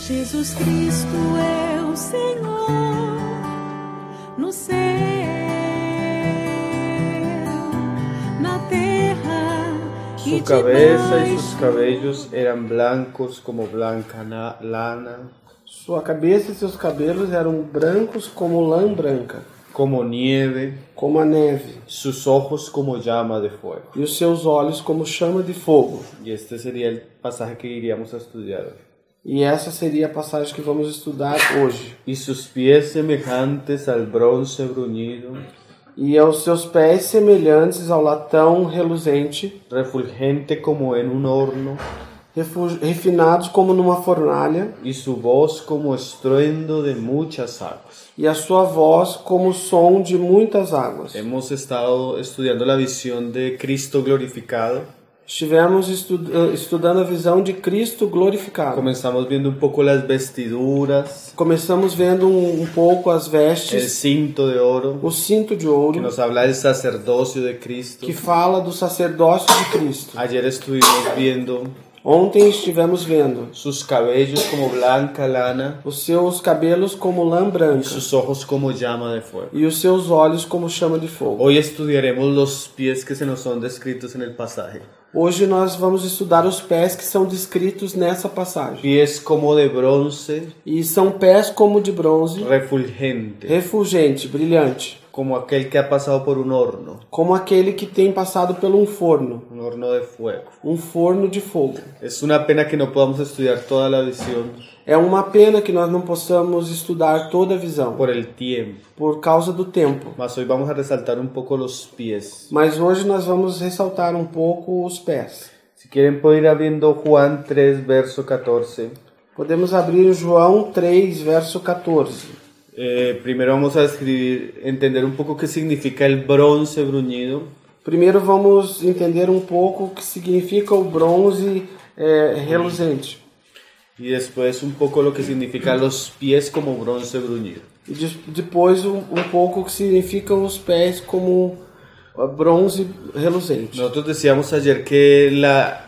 Jesus Cristo é o Senhor no céu, na terra. Su cabeza y sus cabellos eran blancos como blanca lana, Sua cabeça e seus cabelos eram brancos como lã branca, como nieve, como a neve, sus ojos como llama de fuego. e os seus olhos como chama de fogo. Y este sería el pasaje que iríamos a estudiar hoy. E essa seria a passagem que vamos estudar hoje. Y sus pies semejantes al bronce bruñido, E aos seus pés semelhantes ao latão reluzente, refulgente como en un horno, refinados como numa fornalha, y su voz como estruendo de muchas aguas. e a sua voz como o som de muitas águas. Hemos estado estudiando la visión de Cristo glorificado. Estivemos estudando a visão de Cristo glorificado. Comenzamos viendo un poco las vestiduras, Começamos vendo um pouco as el vestes, cinto de oro, o cinto de que ouro, nos habla del sacerdocio de Cristo. que fala do sacerdócio de Cristo. Ayer estuvimos viendo Ontem estivemos vendo sus cabellos como blanca lana os seus cabelos como lã y branca sus ojos como llama de fuego. e os seus olhos como chama de fogo. Hoy estudiaremos los pies que se nos son descritos en el pasaje. Hoje nós vamos estudar os pés que são descritos nessa passagem. Pies como de bronce, E são pés como de bronze, refulgente, refulgente, brilhante, como aquel que ha pasado por un horno como aquele que tem passado por um forno de fuego. de fogo. Es una pena que no podamos estudiar toda la visión É uma pena que nós não possamos estudar toda a visão por el tiempo, por causa do tempo. mas hoy vamos a resaltar un poco los pies. Mas hoje nós vamos ressaltar um pouco os pés. Si quieren pueden ir abriendo Juan 3, verso 14. Podemos abrir João 3, verso 14. Primero vamos a entender un poco qué significa el bronce bruñido. Primeiro vamos entender um pouco o que significa o bronze reluzente. Y después un poco lo que significa los pies como bronce bruñido. E depois um pouco o que significam os pés como bronze reluzente. Nosotros decíamos ayer que la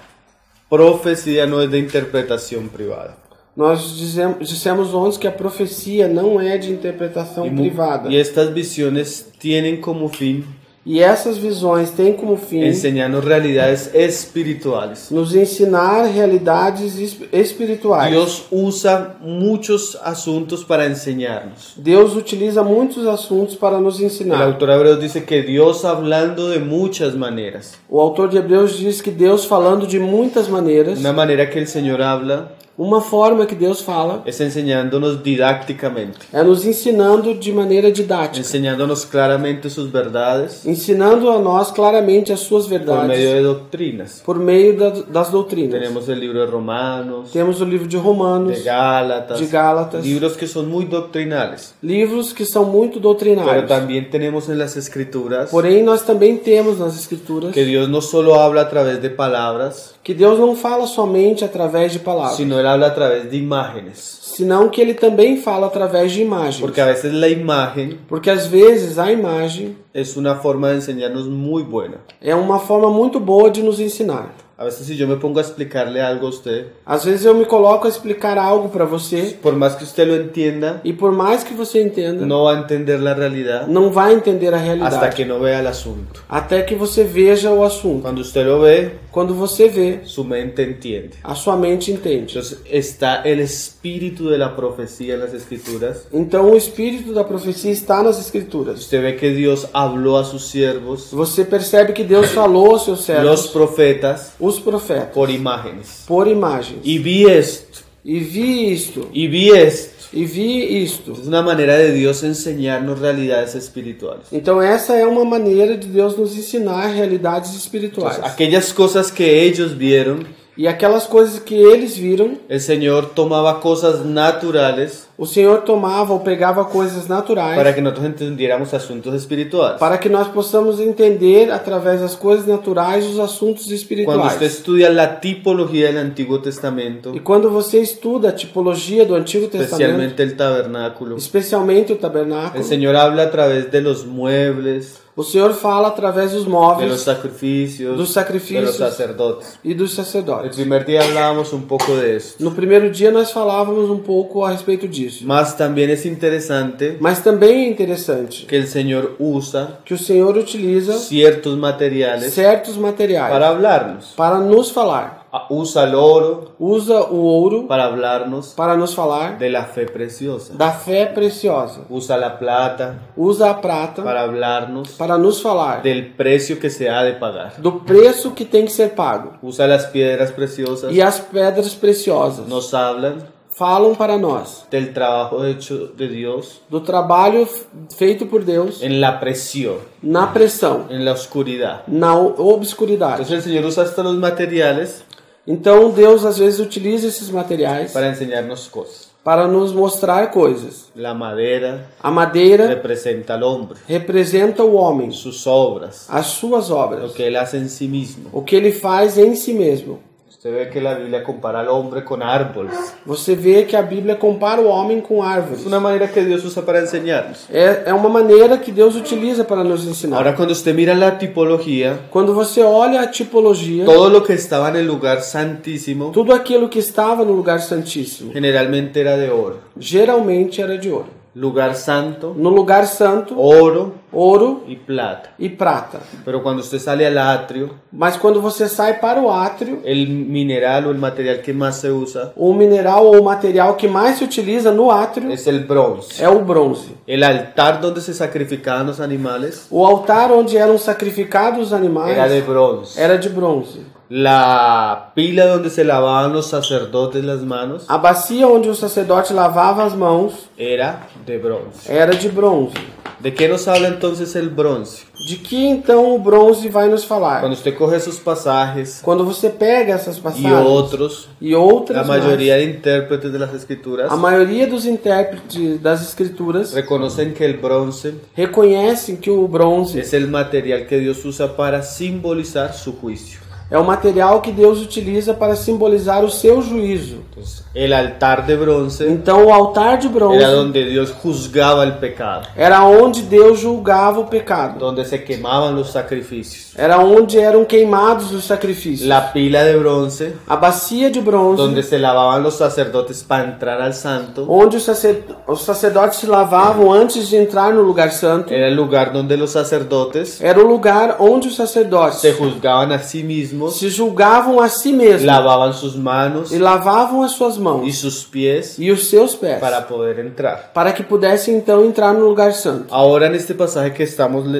profecía no es de interpretación privada. Nós dissemos ontem que a profecia não é de interpretação privada. Y estas visiones tienen como fin E essas visões têm como fim enseñarnos realidades espirituales. nos ensinar realidades espirituais. Dios usa muchos asuntos para enseñarnos. Deus utiliza muitos assuntos para nos El ensinar. autor Hebreos dice que Dios hablando de muchas maneras. O autor de Hebreus diz que Deus falando de muitas maneiras, Una manera que el Señor habla uma forma que Deus fala es enseñándonos didácticamente, é nos ensinando de maneira didática, enseñándonos claramente sus verdades ensinando a nós claramente as suas por medio verdades de doctrinas. por meio das doutrinas. Tenemos el libro de Romanos, Temos o livro de Romanos, de Gálatas, libros que son muy doctrinales. livros que são muito Pero doutrinários. también tenemos en las Escrituras Porém, nós também temos nas Escrituras que Dios no solo habla a través de palabras, que Deus não fala somente através de palavras, sino Él habla a través de imágenes. senão que Ele também fala através de imagens. Porque a veces la imagen Porque às vezes a imagem es una forma de enseñarnos muy buena. é uma forma muito boa de nos ensinar. A veces si yo me pongo a explicarle algo a usted, Às vezes eu me coloco a explicar algo para você por más que usted lo entienda, e por mais que você entenda, no va a entender la realidad não vai entender a hasta realidade que no vea el asunto. até que você veja o assunto. Cuando usted lo ve, Quando você vê, su mente entiende. a sua mente entende. Entonces está el espíritu de la profecía en las Escrituras. Então o espírito da profecia está nas Escrituras. Usted ve que Dios habló a sus siervos, Você percebe que Deus falou aos seus los servos, profetas, os profetas, por imágenes. por imagens. Y vi esto, E vi isto, y vi esto. e vi isto. Es una manera de Dios enseñarnos realidades espirituales. Então essa é uma maneira de Deus nos ensinar realidades espirituais. Entonces, aquellas cosas que ellos vieron, E aquelas coisas que eles viram, el Señor tomaba cosas naturales O Senhor tomava ou pegava coisas naturais para que nosotros entendiéramos asuntos espirituales. para que nós possamos entender através das coisas naturais os assuntos Cuando espirituais. usted estudia la tipología del Antiguo Testamento, E quando você estuda a tipologia do Antigo Testamento, especialmente el tabernáculo, especialmente o el tabernáculo, Señor habla a través de los muebles, o Senhor fala através dos de los móveis sacrificios, Dos sacrificios. de los sacerdotes. e dos El sacerdotes. primer día hablábamos un poco de esto. No primeiro dia nós falávamos um pouco a respeito disso. Mas también es interesante Mas também é interessante que el Señor usa que o Senhor utiliza ciertos materiales certos materiais para hablarnos. para nos falar. Usa el oro Usa o ouro para hablarnos para nos falar de la fe preciosa. da fé preciosa. Usa la plata Usa a prata para hablarnos para nos falar del precio que se ha de pagar. do preço que tem que ser pago. Usa las piedras preciosas. E as pedras preciosas Nos hablan falam para nós del trabajo hecho de Dios do trabalho feito por Deus en la presión, na pressão, en la oscuridad. na obscuridade. Entonces el Señor usa hasta los materiales Então Deus às vezes utiliza esses materiais para enseñarnos cosas. para nos mostrar coisas. La madera A madeira representa al hombre, representa o homem, sus obras, as suas lo obras, que él hace en sí mismo. o que ele faz em si mesmo. Usted ve que la Biblia compara al hombre con árboles. Você vê que a Bíblia compara o homem com Es árvores. una manera que Dios usa para enseñarnos. É uma maneira que Deus utiliza para nos ensinar. Ahora cuando usted mira la tipología, Quando você olha a tipologia, todo lo que estaba en el lugar santísimo tudo aquilo que estava no lugar santíssimo generalmente era de oro. geralmente era de ouro. Lugar santo, No lugar santo, oro ouro y plata. e prata. Pero cuando usted sale al atrio, Mas quando você sai para o átrio, el mineral o el material que más se usa o mineral ou o material que mais se utiliza no átrio es el bronce. é o bronze. El altar donde se sacrificaban los animales O altar onde eram sacrificados os animais era de bronce. era de bronze. La pila donde se lavaban los sacerdotes las manos A bacia onde o sacerdote lavava as mãos era de bronce. era de bronze. ¿De qué nos habla entonces el bronce? De que então o bronze vai nos falar? Cuando usted coge esos pasajes Quando você pega essas y passagens otros, e outras la mayoría de intérpretes de las escrituras a maioria dos intérpretes das escrituras reconocen que el bronce reconhecem que o bronze es el material que Dios usa para simbolizar su juicio. é o material que Deus utiliza para simbolizar o seu juízo. Entonces, el altar de bronce Então o altar de bronze era donde Dios juzgaba el pecado, era onde Deus julgava o pecado. donde se quemaban los sacrificios. Era onde eram queimados os sacrifícios. La pila de bronce, A bacia de bronze, donde se lavaban los sacerdotes para entrar al santo, onde os sacerdotes se lavavam antes de entrar no lugar santo, era el lugar donde los sacerdotes era o lugar onde os sacerdotes se juzgaban a sí mismos, se julgavam a si mesmos lavaban sus manos e lavavam as suas y mãos sus pies e os seus pés para poder entrar. para que pudessem então entrar no lugar santo. Ahora en este pasaje que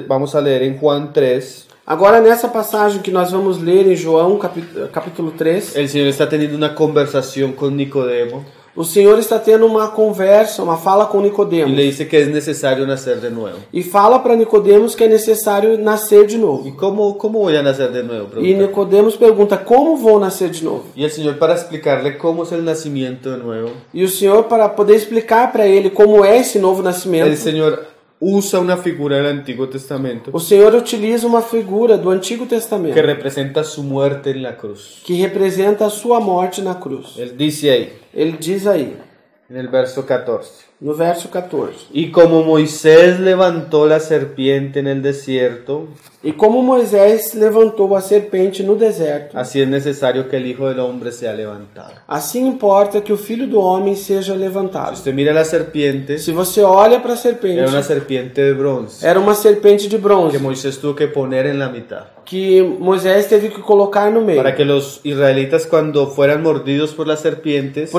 vamos a leer en Juan 3, Agora nessa passagem que nós vamos ler em João capítulo 3, el Señor está teniendo una conversación con Nicodemo o Senhor está tendo uma conversa, uma fala com y le Nicodemos dice que es necesario nacer de nuevo. e fala para Nicodemos que é necessário nascer de novo. ¿Y cómo voy a nacer de nuevo? E Pregunta. Nicodemos pergunta: como vou nascer de novo? Y el Señor, para explicarle cómo es el nacimiento de nuevo, E o Senhor, para poder explicar para ele como é esse novo el nascimento, Señor usa una figura del Antiguo Testamento o Senhor utiliza uma figura do Antigo que Testamento representa su muerte en la cruz. que representa a sua morte na cruz. Él dice ahí, Ele diz aí, en el verso 14, no verso 14: y como Moisés levantó la serpiente en el desierto, E como Moisés levantou a serpente no deserto, así es necesario que el Hijo del Hombre sea levantado. assim importa que o Filho do Homem seja levantado. Usted mira la serpiente, Se você olha para a serpente, era una serpiente de bronce era uma serpente de que bronze Moisés tuvo que poner en la mitad, que Moisés teve que colocar no meio. para que los israelitas cuando fueran mordidos por las serpientes,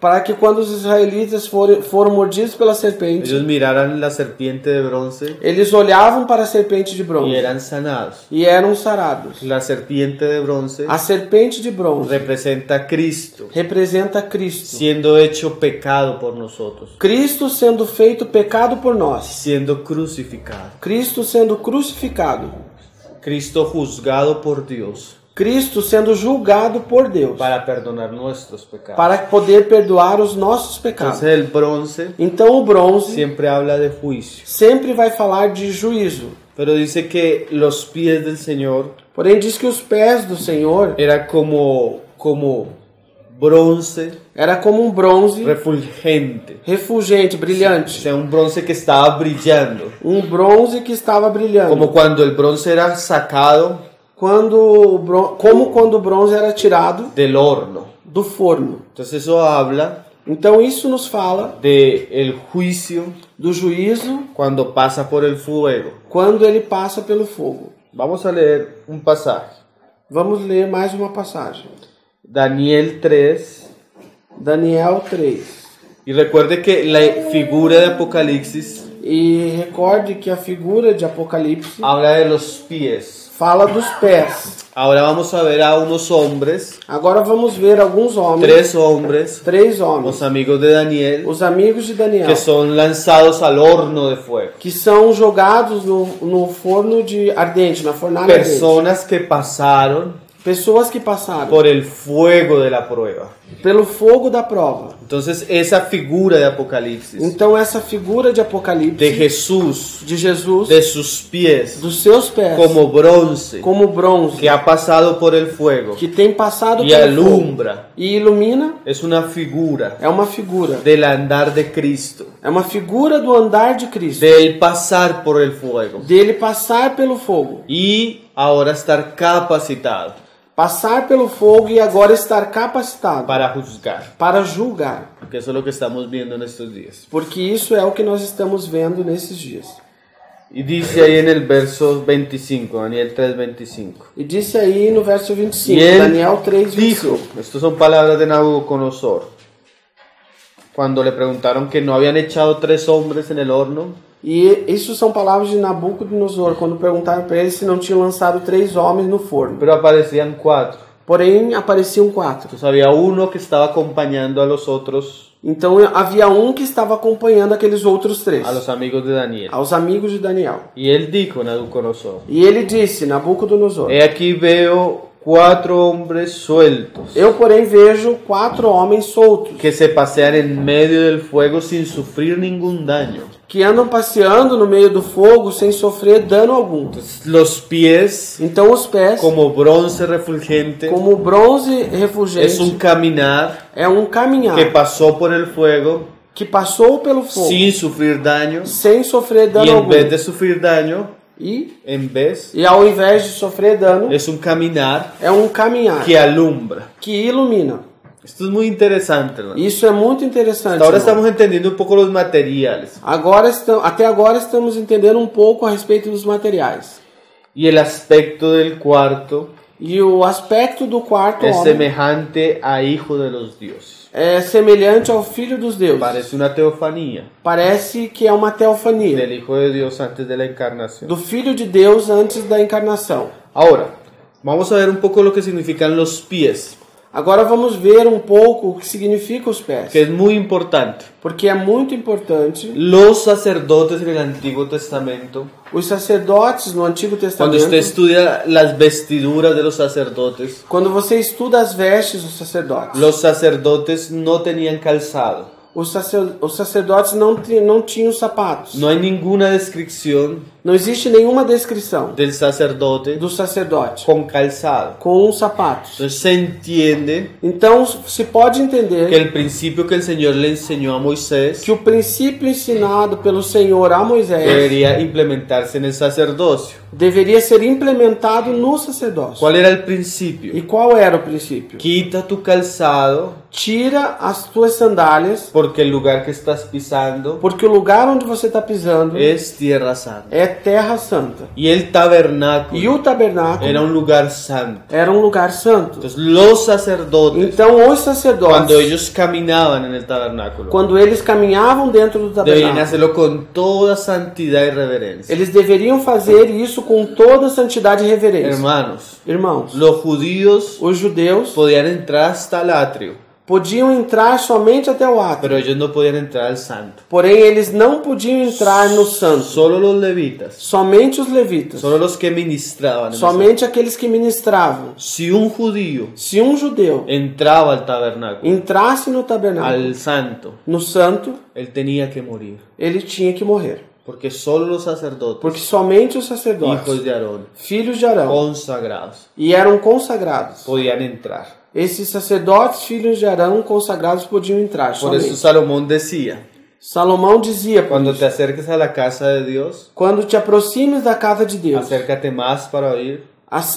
Para que quando os israelitas foram mordidos pela serpente, ellos miraran la serpiente de bronce eles olhavam para a serpente de y bronze eran sanados. e eram sarados. La serpiente de bronce A serpente de bronze representa a Cristo representa Cristo. siendo hecho pecado por nosotros, Cristo sendo feito pecado por nós. siendo crucificado. Cristo sendo crucificado. Cristo juzgado por Dios Cristo sendo julgado por Deus, para perdonar nuestros pecados. para poder perdoar os nossos pecados. Entonces el bronce Então o bronze siempre habla de juicio, sempre vai falar de juízo. pero dice que los pies del Señor Porém diz que os pés do Senhor era como bronce era como um bronze refulgente, refulgente, o brilhante. sea, un bronce que estaba brillando, Um bronze que estava brilhando. como cuando el bronce era sacado Como quando o bronze era tirado del horno. do forno. Entonces eso habla Então isso nos fala de el juicio do juízo cuando pasa por el fuego. quando ele passa pelo fogo. Vamos a leer un pasaje. Vamos ler mais uma passagem. Daniel 3. Daniel 3. Y recuerde que la figura de Apocalipsis E recorde que a figura de Apocalipse habla de los pies. fala dos pés. Ahora vamos a ver a unos hombres, Agora vamos ver alguns homens, 3 hombres, três homens, los amigos de Daniel, os amigos de Daniel, que son lanzados al horno de fuego. que são jogados no forno de ardente, na fornalha ardente. Personas que pasaron Pessoas que passaram por el fuego de la prueba. pelo fogo da prova. Entonces esa figura de Apocalipsis, Então essa figura de Apocalipse, de Jesús, de Jesus, de sus pies, dos seus pés, como bronce, como bronze, que ha pasado por el fuego que tem passado y pelo fogo alumbra, e ilumina, es una figura é uma figura. del andar de Cristo, É uma figura do andar de Cristo, del pasar por el fuego dele passar pelo fogo. y ahora estar capacitado Passar pelo fogo e agora estar capacitado para juzgar, para julgar. porque eso es lo que estamos viendo en estos días. Porque isso é o que nós estamos vendo nesses dias. Y dice ahí en el verso 25, Daniel 3:25. E disse aí no verso 25, Y él Daniel 3, dijo, 25. estas son palabras de Nabucodonosor, cuando le preguntaron que no habían echado 3 hombres en el horno. E isso são palavras de Nabucodonosor, quando perguntaram para ele se não tinham lançado 3 homens no forno. Pero aparecían 4. Porém, apareciam 4. Entonces había uno que estaba acompañando a los otros, Então havia um que estava acompanhando aqueles outros 3, a los amigos de Daniel. aos amigos de Daniel. Y él dijo, Nabucodonosor, E ele disse, Nabucodonosor, he aquí veo 4 hombres sueltos eu, porém, vejo 4 homens soltos, que se pasean en medio del fuego sin sufrir ningún daño. que andam passeando no meio do fogo sem sofrer dano algum. Los pies Então os pés, como bronce refulgente, como bronze refulgente, es un caminar é um caminhar que pasó por el fuego que passou pelo fogo sin sufrir daño, sem sofrer y dano en algum. vez de sufrir daño, E ao invés de sofrer dano, es un caminar é um caminhar que alumbra. que ilumina. Esto es muy interesante, hermano. Isso é muito interessante. Hasta ahora irmão. estamos entendiendo un poco los materiales Até agora estamos entendendo um pouco a respeito dos materiais. y el aspecto del cuarto E o aspecto do quarto es homem semejante a hijo de los dioses. é semelhante ao Filho dos Deuses. Parece una teofanía Parece que é uma teofania del Hijo de Dios antes de la encarnación. do Filho de Deus antes da encarnação. Ahora, vamos a ver un poco lo que significan los pies, Agora vamos ver um pouco o que significa os pés. que es muy importante. Porque é muito importante. Los sacerdotes en el Antiguo Testamento, Os sacerdotes no Antigo cuando Testamento, usted estudia las vestiduras de los sacerdotes, quando você estuda as vestes dos sacerdotes, los sacerdotes no tenían calzado. os sacerdotes não tinham sapatos. No hay ninguna descripción Não existe nenhuma descrição del sacerdote do sacerdote con calzado. com sapatos. Entonces se entiende Então se pode que entender el principio que el Señor le enseñó a Moisés que o princípio ensinado pelo Senhor a Moisés debería implementarse en el sacerdocio. deveria ser implementado no sacerdócio. ¿Cuál era el principio? E qual era o princípio? Quita tu calzado Tira as tuas sandálias, porque el lugar que estás pisando porque o lugar onde você está pisando es tierra santa. é terra santa. Y el tabernáculo E o tabernáculo era un lugar santo. era um lugar santo. Entonces los sacerdotes, Então os sacerdotes, cuando ellos caminaban en el tabernáculo, quando eles caminhavam dentro do deberían tabernáculo, hacerlo con toda santidad y reverencia. eles deveriam fazer isso com toda santidade e reverência. Hermanos, Irmãos, los judíos os judeus podían entrar hasta el atrio podiam entrar somente até o átrio. pero ellos no podían entrar al santo. Porém, eles não podiam entrar no santo. Solo los levitas, Somente os levitas. solo los que ministraban. en el santo. Somente aqueles que ministravam. Si un judío Se um judeu entraba al tabernáculo, entrasse no tabernáculo, al santo, no santo, él tenía que morir. ele tinha que morrer. Porque solo los sacerdotes, Porque somente os hijos sacerdotes, de Aarón, filhos de Arão, consagrados, e eram consagrados. podían entrar. Esses sacerdotes, filhos de Arão, consagrados, podiam entrar Por eso somente. Salomón decía, Salomão dizia, por cuando isso, te acerques a la casa de Dios, quando te aproximes da casa de Deus, acércate más para oír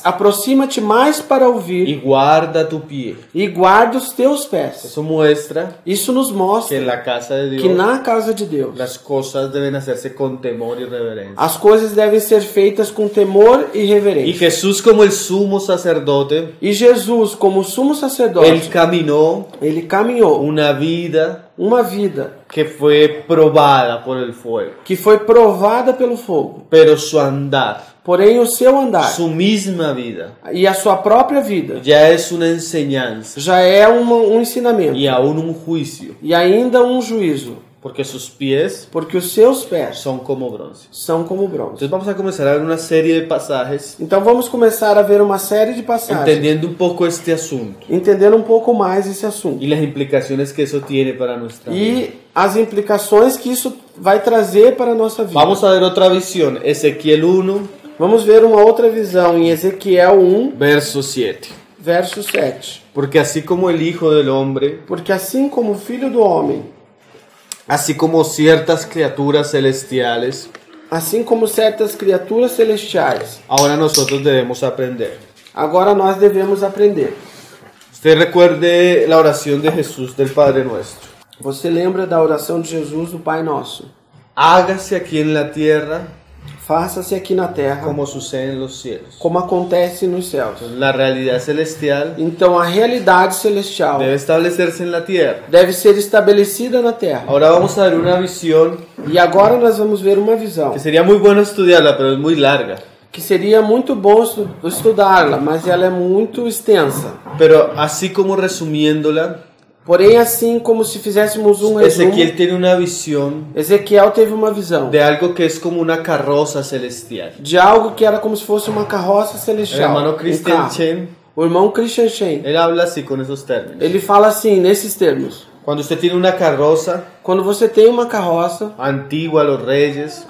aproxima-te mais para ouvir y guarda tu pie. e guarda os teus pés. Eso muestra Isso nos que mostra en la casa de que Dios na casa de Deus las cosas deben hacerse con temor y reverencia. as coisas devem ser feitas com temor e Y reverência. Jesús, como el sumo sacerdote, E Jesus, como sumo él sacerdote, caminó ele caminhou una vida uma vida que fue probada por el fuego, que foi provada pelo fogo. pero su andar, Porém, o seu andar su misma vida, e a sua própria vida ya es una enseñanza já é um ensinamento y aún un juicio, e ainda um juízo, porque sus pies porque os seus pés son como bronce. são como bronze. Entonces vamos a comenzar a ver una serie de pasajes Então vamos começar a ver uma série de passagens, entendiendo un poco este asunto entendendo um pouco mais esse assunto y las implicaciones que eso tiene para nuestra vida. e as implicações que isso vai trazer para a nossa vida. Vamos a ver otra visión, Ezequiel 1, Vamos ver uma outra visão em Ezequiel 1, verso 7. verso 7. Porque así como el Hijo del Hombre, Porque assim como o Filho do Homem, así como ciertas criaturas celestiales, assim como certas criaturas celestiais, ahora nosotros debemos aprender. agora nós devemos aprender. Usted recuerde la oración de Jesús del Padre Nuestro. Você lembra da oração de Jesus do Pai Nosso? Hágase aquí en la tierra Faça-se aqui na terra como sucede en los cielos. como acontece nos céus. La realidad celestial Então a realidade celestial debe establecerse en la tierra. deve ser estabelecida na terra. Ahora vamos a ver una visión E agora nós vamos ver uma visão que sería muy bueno estudiarla, pero es muy larga. que seria muito bom estudá-la, mas ela é muito extensa. Pero así como resumiéndola, Porém, assim como se fizéssemos um resumo, Ezequiel tiene una visión Ezequiel teve uma visão de algo que es como una carroza celestial. de algo que era como se fosse uma carroça El celestial. hermano um Christian carro. Chen, O irmão Christian Chen, él habla así con esos términos. ele fala assim, nesses termos. Cuando usted tiene una carroza Quando você tem uma carroça, antigua, los reyes,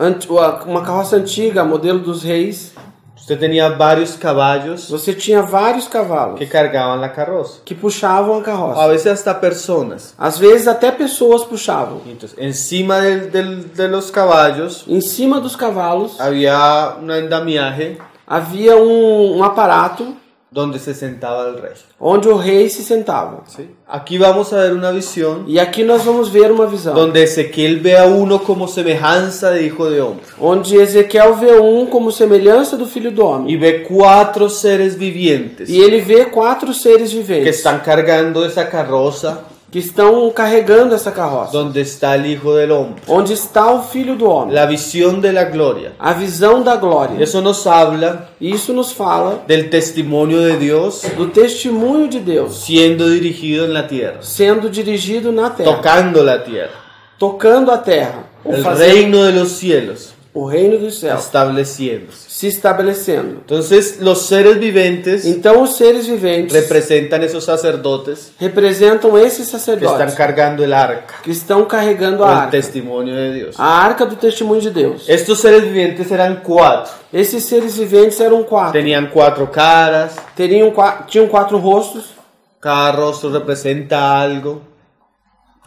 uma carroça antiga, modelo dos reis, usted tenía varios caballos você tinha vários cavalos que cargaban la carroza. que puxavam a A carroça. veces hasta personas. Às vezes até pessoas puxavam. Entonces, encima de los caballos Em cima dos cavalos había un andamiaje havia um aparato donde se sentaba el rey. onde o rei se sentava. ¿Sí? Aquí vamos a ver una visión E aqui nós vamos ver uma visão donde Ezequiel ve a uno como semejanza de hijo de hombre onde Ezequiel vê como semelhança do Filho do Homem. y ve 4 seres vivientes E ele vê 4 seres que viventes están cargando esa carroza que estão carregando essa carroça, donde está el hijo del hombre. onde está o Filho do Homem. La visión de la gloria. A visão da glória. Eso nos habla E isso nos fala del testimonio de Dios do testemunho de Deus siendo dirigido en la tierra, sendo dirigido na terra, tocando la tierra. tocando a terra, ou El fazendo reino de los cielos o reino dos céus estableciéndose. se estabelecendo. Entonces, los seres vivientes Então os seres viventes representan esos sacerdotes representam esses que están sacerdotes cargando el arca, que estão carregando a o el arca, testimonio de Dios. a arca do testemunho de Deus. Estos seres vivientes eran 4. Esses seres viventes eram 4. Tenían 4 caras, Tinham 4 rostos. cada rostro representa algo,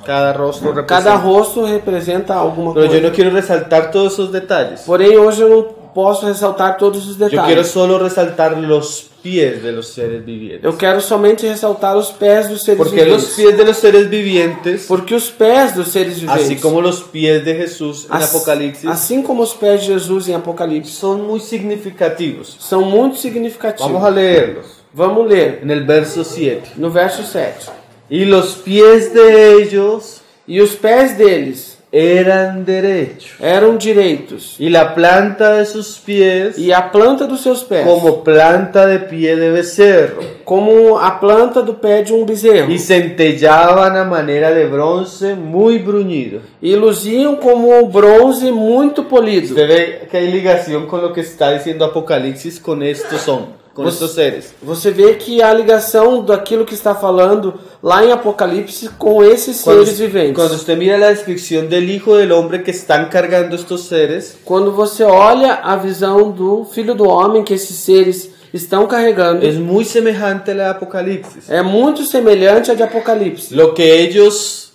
cada rostro representa... Cada rosto representa alguma Pero coisa. yo no quiero resaltar todos esos detalles. Porém, hoje eu não posso ressaltar todos os Yo quiero detalhes. solo resaltar los pies de los seres vivientes. Eu quero somente ressaltar os pés dos seres Porque los viventes. pies de los seres vivientes, Porque os pés dos seres viventes, así como los pies de Jesús en Apocalipsis, assim como os pés de Jesus em Apocalipse, son muy significativos. são muito significativos. Vamos a leerlos. Vamos ler En el verso 7. no verso 7. Y los pies de ellos E os pés deles eran derechos. eram direitos. Y la planta de sus pies E a planta dos seus pés, como planta de pie de becerro. como a planta do pé de um bezerro. Y centellaban a manera de bronce muy bruñido. E luziam como bronze muito polido. Usted ve que hay ligación con lo que está diciendo Apocalipsis con estos hombres, con estos seres. Você vê que a ligação daquilo que está falando lá em Apocalipse com esses Cuando, seres viventes. cuando usted mira la descripción del Hijo del Hombre que están cargando estos seres, Quando você olha a visão do Filho do Homem que esses seres estão carregando, es muy semejante a la de Apocalipsis. é muito semelhante a de Apocalipse. Lo que ellos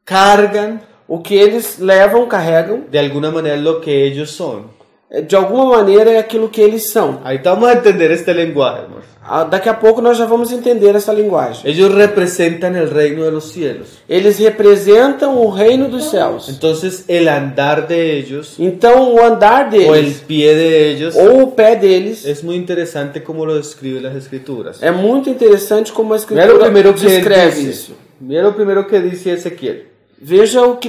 cargan, O que eles levam, carregam, de alguna manera es lo que ellos son. de alguma maneira é aquilo que eles são. Ahorita vamos a entender este lenguaje, hermano. Daqui a pouco nós já vamos entender essa linguagem. Ellos representan el reino de los cielos. Eles representam o reino dos céus. Entonces el andar de ellos Então o andar o el deles, pie de ellos ou o pé deles, es muy interesante como lo describen las escrituras. é muito interessante como a Mira lo Escritura primero que él descreve dice. isso. Mira lo primero que dice Ezequiel. Veja o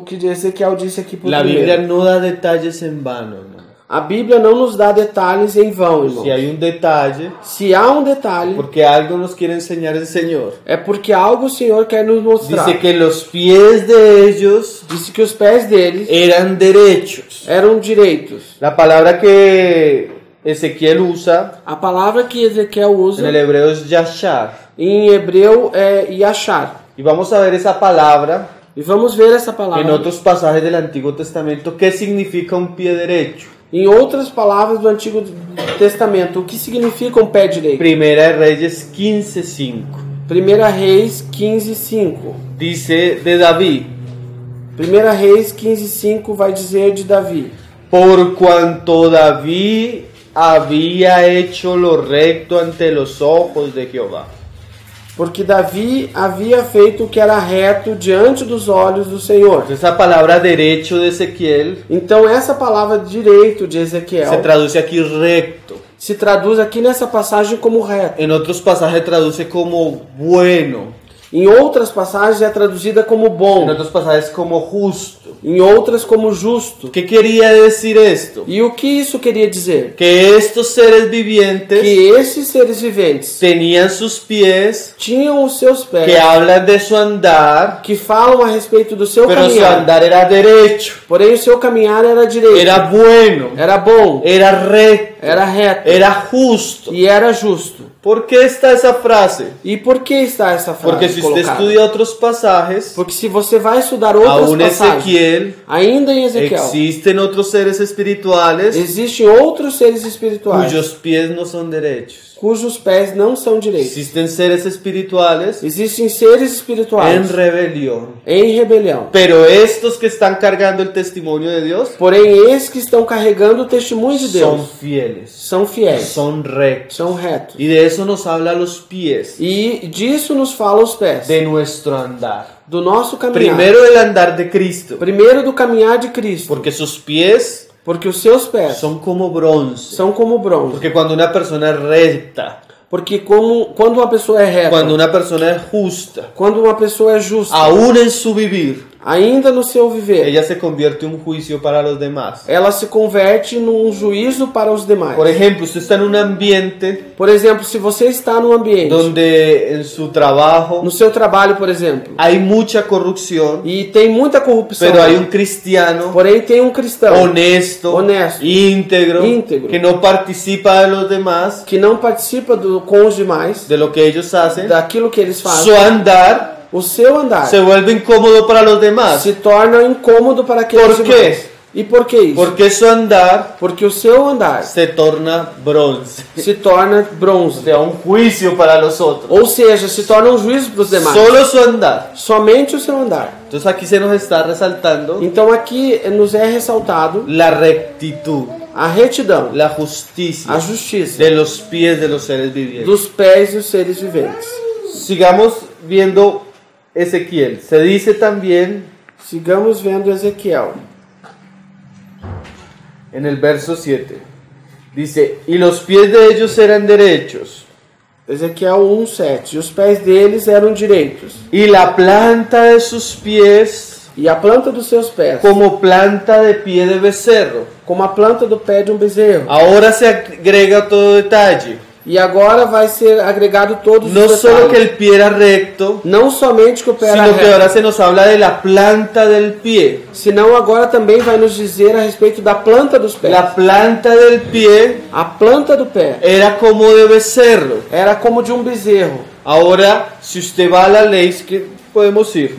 que Ezequiel disse aqui por La primeiro. Biblia no da detalles en vano, hermano. A Bíblia não nos dá detalhes em vão, irmão. Si hay un detalle, Se há um detalhe, porque algo nos quiere enseñar el Señor. é porque algo o Senhor quer nos mostrar. Dice que los pies de ellos Disse que os pés deles eran derechos. eram direitos. La palabra que Ezequiel usa A palavra que Ezequiel en usa el hebreo es yashar. em hebreu é yachar. Y vamos a ver esa palabra E vamos ver essa en palavra otros pasajes del Antiguo Testamento. ¿Qué significa un pie derecho? em outras palavras do Antigo Testamento. O que significa um pé direito? Primera de Reyes 15:5. 1 Reis 15:5. Dice de David: 1 Reis 15:5 vai dizer de Davi: por cuanto David había hecho lo recto ante los ojos de Jehová. porque Davi havia feito o que era reto diante dos olhos do Senhor. Esa palabra derecho de Ezequiel Então essa palavra direito de Ezequiel se traduce aquí recto. se traduz aqui nessa passagem como reto. En otros pasajes traduce como bueno. Em outras passagens é traduzida como En bom, otros pasajes como justo. em outras como justo. ¿Qué quería decir esto? E o que isso queria dizer? Que estos seres vivientes Que esses seres viventes tenían sus pies tinham os seus pés que hablan de su andar, que falam a respeito do seu pero su caminhar. andar era derecho, Porém o seu caminhar era direito, era bueno, era bom, era recto, era reto era justo. e era justo. ¿Por qué está esa frase? E por que está essa frase Porque si usted colocada? estudia otros pasajes, Porque se você vai estudar outras aún passagens, Ezequiel, ainda em Ezequiel, existen otros seres espirituales existem outros seres espirituais cuyos pies no son derechos. cujos pés não são direitos. Existen seres espirituales Existem seres espirituais en rebelión. em rebelião. Pero estos que están cargando el testimonio de Dios Porém, esses que estão carregando o testemunho de son Deus fieles, são fiéis, son rectos. são retos. Y de eso nos habla los pies E disso nos fala os pés, de nuestro andar. do nosso caminhar. Primero el andar de Cristo, Primeiro do caminhar de Cristo, porque sus pies porque os seus pés son como bronce. são como bronze. Porque cuando una persona es recta, Porque quando uma pessoa é reta, cuando una persona es justa, quando uma pessoa é justa, aún en su vivir, ainda no seu viver, ella se convierte en un juicio para los demás. ela se converte num juízo para os demais. Por ejemplo, usted está en un ambiente Por exemplo, se você está num ambiente, donde en su trabajo no seu trabalho, por exemplo, hay mucha corrupción, e tem muita corrupção, pero hay un cristiano porém tem um cristão honesto, Honesto. íntegro, Íntegro. que no participa de los demás, que não participa com os demais, de lo que ellos hacen, daquilo que eles su fazem, andar o seu andar se vuelve incómodo para los demás. se torna incômodo para aqueles Por quê? demais. E por que isso? Porque su andar Porque o seu andar se torna bronce, se torna bronze. o sea, un juicio para los otros. Ou seja, se torna um juízo para os demais. Solo su andar. Somente o seu andar. Entonces aquí se nos está resaltando Então aqui nos é ressaltado la rectitud, a retidão, la justicia a justiça de los pies de los seres vivientes. dos pés dos seres viventes. Sigamos viendo Ezequiel. Se dice también Sigamos vendo Ezequiel. en el verso 7. Dice, y los pies de ellos eran derechos, Ezequiel 1:7. E os pés deles eram direitos. y la planta de sus pies e a planta dos seus pés, como planta de pie de becerro. como a planta do pé de um bezerro. Ahora se agrega todo detalle. E agora vai ser agregado todos No os solo que detalhes. el pie era recto, Não somente que o pé era sino que reto, ahora se nos habla de la planta del pie. senão agora também vai nos dizer a respeito da planta dos pés. La planta del pie A planta do pé era como de becerro. era como de um bezerro. Ahora, si usted va a la ley, que podemos ir.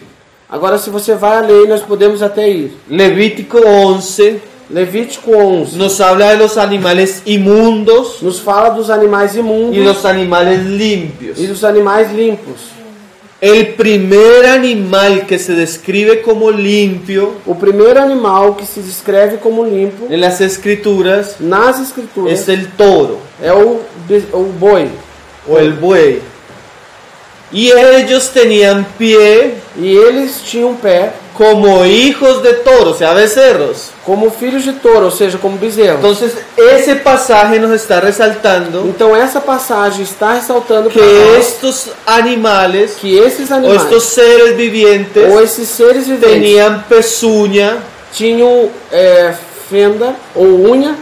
Agora, se você vai à lei, nós podemos até ir. Levítico 11 Levítico 11 nos habla de los animales inmundos nos fala dos animais imundos y los animales limpios. e dos animais limpos. El primer animal que se describe como limpio O primeiro animal que se descreve como limpo en las escrituras nas escrituras es el toro é o boi. o el buey. Y ellos tenían pie E eles tinham pé como hijos de toro, o sea, becerros. como filhos de touro, ou seja, como bezerro. Entonces, ese pasaje nos está resaltando Então essa passagem está ressaltando que para nós estos animales que esses o animais estos seres vivientes ou esses seres viventes tenían pezuña, tinham fenda ou unha,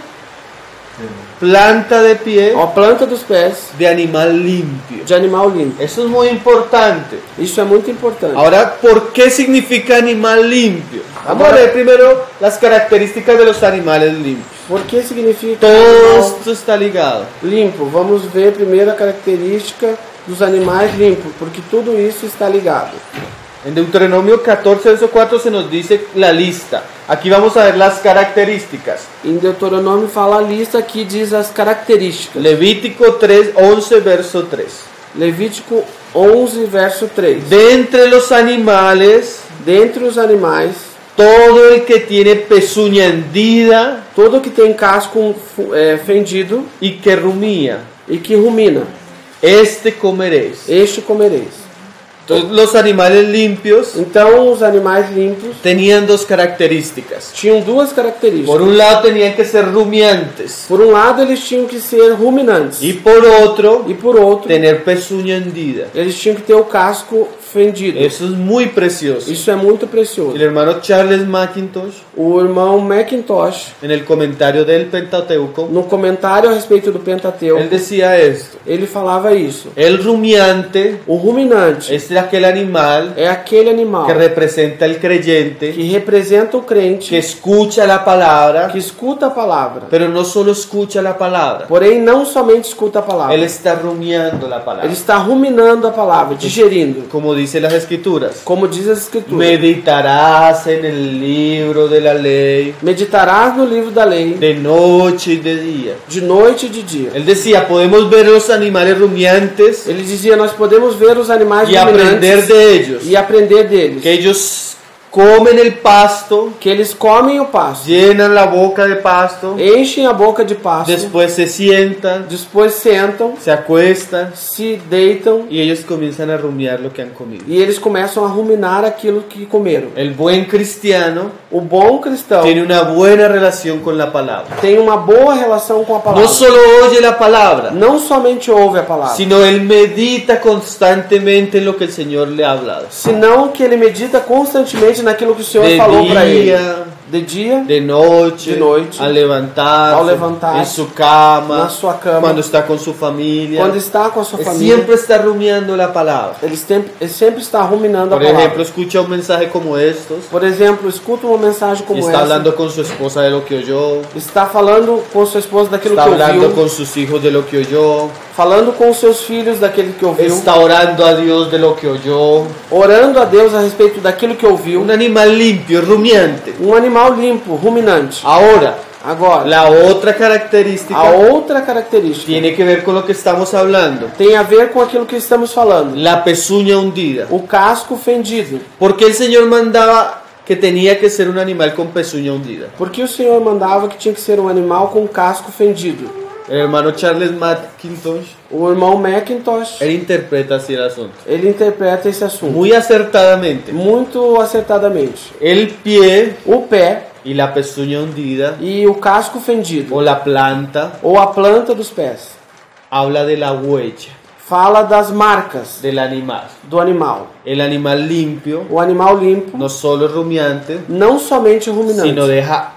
planta de pie a planta dos pés de animal limpio. de animal limpo. Eso es muy importante. Isso é muito importante. Ahora, ¿por qué significa animal limpio? Vamos a ver primero las características de los animales limpios. Por que significa Todo animal esto está ligado. limpo? Vamos ver primeiro a característica dos animais limpos, porque tudo isso está ligado. En Deuteronomio 14, verso 4 se nos dice la lista. Aquí vamos a ver las características. Em Deuteronômio fala a lista que diz as características. Levítico 3, 11, verso 3. Levítico 11, verso 3. De entre los animales, Dentre os animais, todo el que tiene pezuña hendida todo que tem casco fendido y que rumía, e que rumina, este comeréis. este comereis. Entonces, los animales limpios Então, os animais limpos tenían dos características. tinham duas características. Por un lado tenían que ser rumiantes Por um lado, eles tinham que ser ruminantes. y por otro E por outro, tener pezuña hendida. eles tinham que ter o casco fendido. Eso es muy precioso. Isso é muito precioso. El hermano Charles McIntosh, O irmão Macintosh, en el comentario del Pentateuco, no comentário a respeito do él Pentateuco, decía esto: ele falava isso. el rumiante O ruminante es aquel animal é aquele animal que representa al creyente, que representa o que crente, escucha la palabra, que escuta a palavra. pero no solo escucha la palabra, Porém, não somente escuta a palavra. él está rumiando la Ele palabra. está ruminando a palavra, digerindo. Como dice las escrituras, Como diz as escrituras. meditarás en el libro de la ley Meditarás no livro da lei, de noche y de día. de noite e de dia. Él decía, podemos ver los animales rumiantes Ele dizia, nós podemos ver os animais y aprender ruminantes de ellos, e aprender deles. que ellos comen el pasto, Que eles comem o pasto, llenan la boca de pasto, enchem a boca de pasto, después se sientan, depois sentam, se acuestan se deitam y ellos comienzan a rumiar lo que han comido. e eles começam a ruminar aquilo que comeram. El buen cristiano O bom cristão tiene una buena relación con la palabra. tem uma boa relação com a No palavra. solo oye la palabra, Não somente ouve a palavra, sino él medita constantemente en lo que el Señor le ha hablado. senão que ele medita constantemente naquilo que o Senhor De falou para ele. día, De dia, de noche, De noite, al levantarse, ao levantar-se, en su cama, na sua cama, cuando está con su familia. quando está com a sua Él família, siempre está rumiando la palabra. ele sempre está ruminando a Por ejemplo, palavra. escucha un mensaje como estos Por exemplo, escuta uma mensagem y como está essa, hablando con su esposa de lo que oyó, está falando com sua esposa daquilo está que hablando ouviu, con sus hijos de lo que oyó, falando com seus filhos daquilo que ouviu, está orando a Dios de lo que oyó. orando a Deus a respeito daquilo que ouviu. Un animal limpio, rumiante. Um animal limpo, ruminante. Ahora, Agora, la otra a característica outra característica tiene que ver con lo que estamos hablando. tem a ver com aquilo que estamos falando. La pezuña hundida. O casco fendido. ¿Por qué el Señor mandaba que tenía que ser un animal con pezuña hundida? Porque o Senhor mandava que tinha que ser um animal com casco fendido. El hermano Charles McIntosh, O irmão Macintosh, él interpreta así el asunto. ele interpreta esse assunto Muy acertadamente. muito acertadamente. El pie O pé y la pezuña hundida e o casco fendido, o la planta ou a planta dos pés, habla de la huella. fala das marcas del animal. do animal. El animal limpio O animal limpo no solo es rumiante, não somente é ruminante, sino deja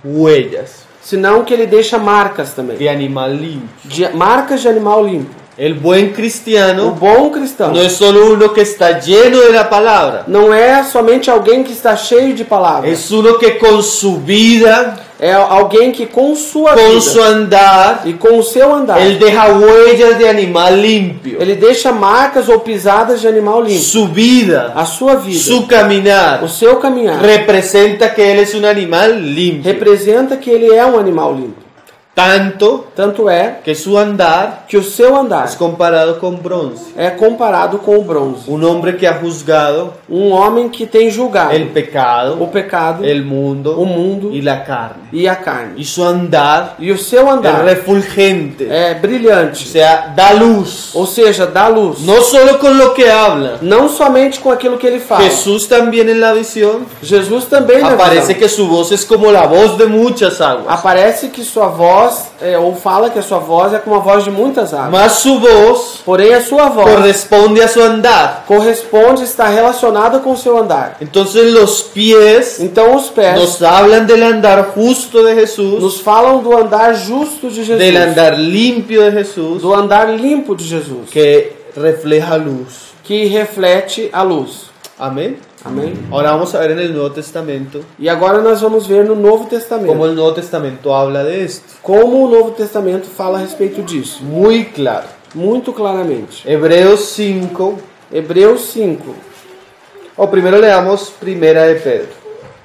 huellas senão que ele deixa marcas também. de animal limpio. Marcas de animal limpo. El buen O cristiano bom cristão no es solo uno que está lleno de la palabra, não é somente alguém que está cheio de palavras. es uno que con su vida, É alguém que com sua con vida su andar, e com o seu andar, él deja huellas de animal limpio. ele deixa marcas ou pisadas de animal limpo. Su vida, A sua vida, su caminar, o seu caminhar, representa que él es un animal limpio. representa que ele é um animal limpo. Tanto Tanto é que su andar que o seu andar es comparado con bronce. é comparado com o bronze. Un hombre que ha juzgado Um homem que tem julgado el pecado, o pecado, el mundo o mundo y la carne. e a carne. Y su andar E o seu es andar refulgente, é o brilhante, sea, da luz. ou seja, dá luz. No solo con lo que habla. Não somente com aquilo que ele fala. Jesús también en la visión Jesus também na aparece visão. que su voz es como la voz de muchas aguas. Aparece que sua voz, ou fala que a sua voz é como a voz de muitas águas. Mas su voz Porém, a sua voz corresponde a su andar. corresponde, está relacionada com o seu andar. Entonces los pies Então, os pés nos hablan del andar justo de Jesús, nos falam do andar justo de Jesus, del andar limpio de Jesús, do andar limpo de Jesus, que refleja luz. que reflete a luz. Amén. Amém? Ahora vamos a ver en el Nuevo Testamento E agora nós vamos ver no Novo Testamento cómo el Nuevo Testamento habla de esto. como o Novo Testamento fala a respeito disso, Muy claro. muito claramente. Hebreos 5, Hebreus 5. o primero leamos Primera de Pedro,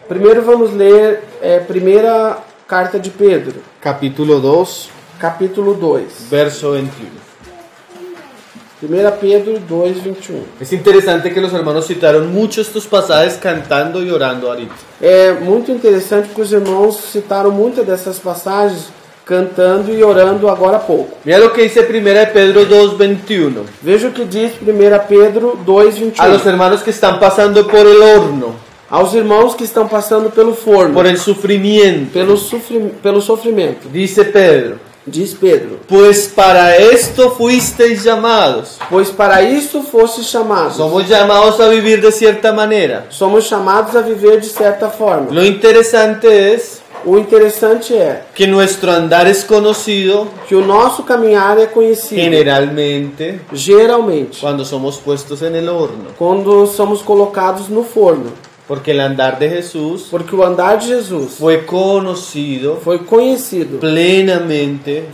Primeiro vamos ler primeira carta de Pedro, capítulo 2, capítulo 2. verso 21. 1 Pedro 2, 21. Es interesante que los hermanos citaron mucho estos pasajes cantando y orando ahorita. É muito interessante porque os irmãos citaram muitas dessas passagens cantando e orando agora há pouco. Mira lo que dice Primera de Pedro 2, 21. Veja o que diz 1 Pedro 2, A los 21. hermanos que están pasando por el horno, Aos irmãos que estão passando pelo forno, por el sufrimiento, pelo sofrimento. dice Pedro, Diz Pedro: pues para esto fuisteis llamados. pois para isso fostes chamados. Somos llamados a vivir de cierta manera. Somos chamados a viver de certa forma. Lo interesante es O interessante é que nuestro andar es conocido que o nosso caminhar é conhecido generalmente geralmente cuando somos puestos en el horno. quando somos colocados no forno, Porque el andar de Jesús porque o andar de Jesus fue conocido foi conhecido plenamente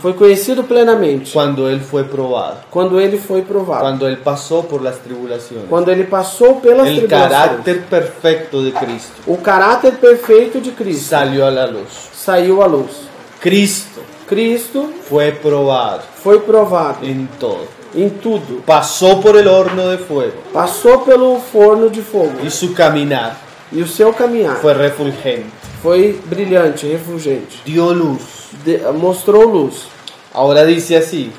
cuando Él fue probado, quando ele foi provado, cuando Él pasó por las tribulaciones. quando ele passou pelas El tribulações. carácter perfecto de Cristo O caráter perfeito de Cristo salió a la luz. saiu à luz. Cristo Cristo fue probado foi provado en todo. em tudo, Pasó por el horno de fuego passou pelo forno de fogo y su caminar e o seu caminhar fue refulgente. foi brilhante, refulgente, Dio luz. mostrou luz. Ahora dice así: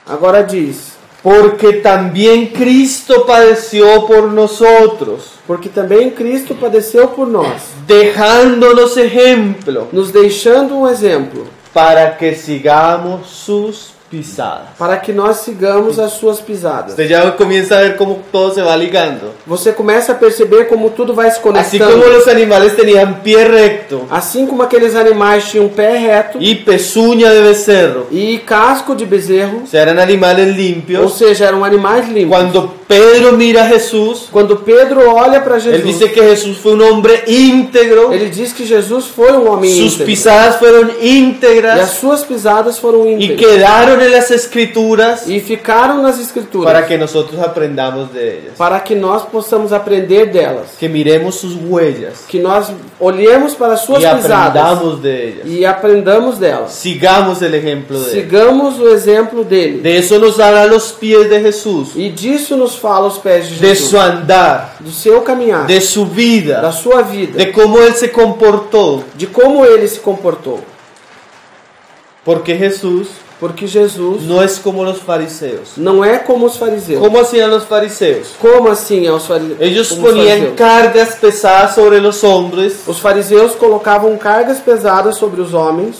Agora diz: porque también Cristo padeció por nosotros, porque também Cristo padeceu por nós, dejándonos ejemplo nos deixando um exemplo, para que sigamos sus pisadas. para que nós sigamos as suas pisadas. Usted ya comienza a ver cómo todo se va ligando. Você começa a perceber como tudo vai se Así conectando. como los animales tenían pie recto Assim como aqueles animais tinham pé reto y pezuña de becerro, e casco de bezerro, o sea, eran animales ou limpios. seja, eram animais limpos. Cuando Pedro mira a Jesús, Quando Pedro olha para él Jesus, dice que Jesús fue un hombre íntegro, ele diz que Jesus foi um homem sus íntegro. pisadas fueron E as íntegras suas pisadas foram y íntegras. quedaron en las escrituras E ficaram nas escrituras para que nosotros aprendamos de ellas, para que nós possamos aprender delas. que miremos sus huellas Que nós olhemos para as suas y pisadas aprendamos de ellas, e aprendamos delas. sigamos el ejemplo de él. Sigamos o exemplo dele. De eso nos habla los pies de Jesús, E disso nos fala os pés de de Jesus. su andar, Do seu caminhar, de su da vida, sua vida, de cómo él se comportó, de como ele se comportou. porque Jesús Porque Jesus no es como los fariseos. não é como os fariseus. ¿Cómo hacían los fariseos? Como assim é os fariseus? Ellos Como os ponían fariseus? cargas pesadas sobre los hombres Os fariseus colocavam cargas pesadas sobre os homens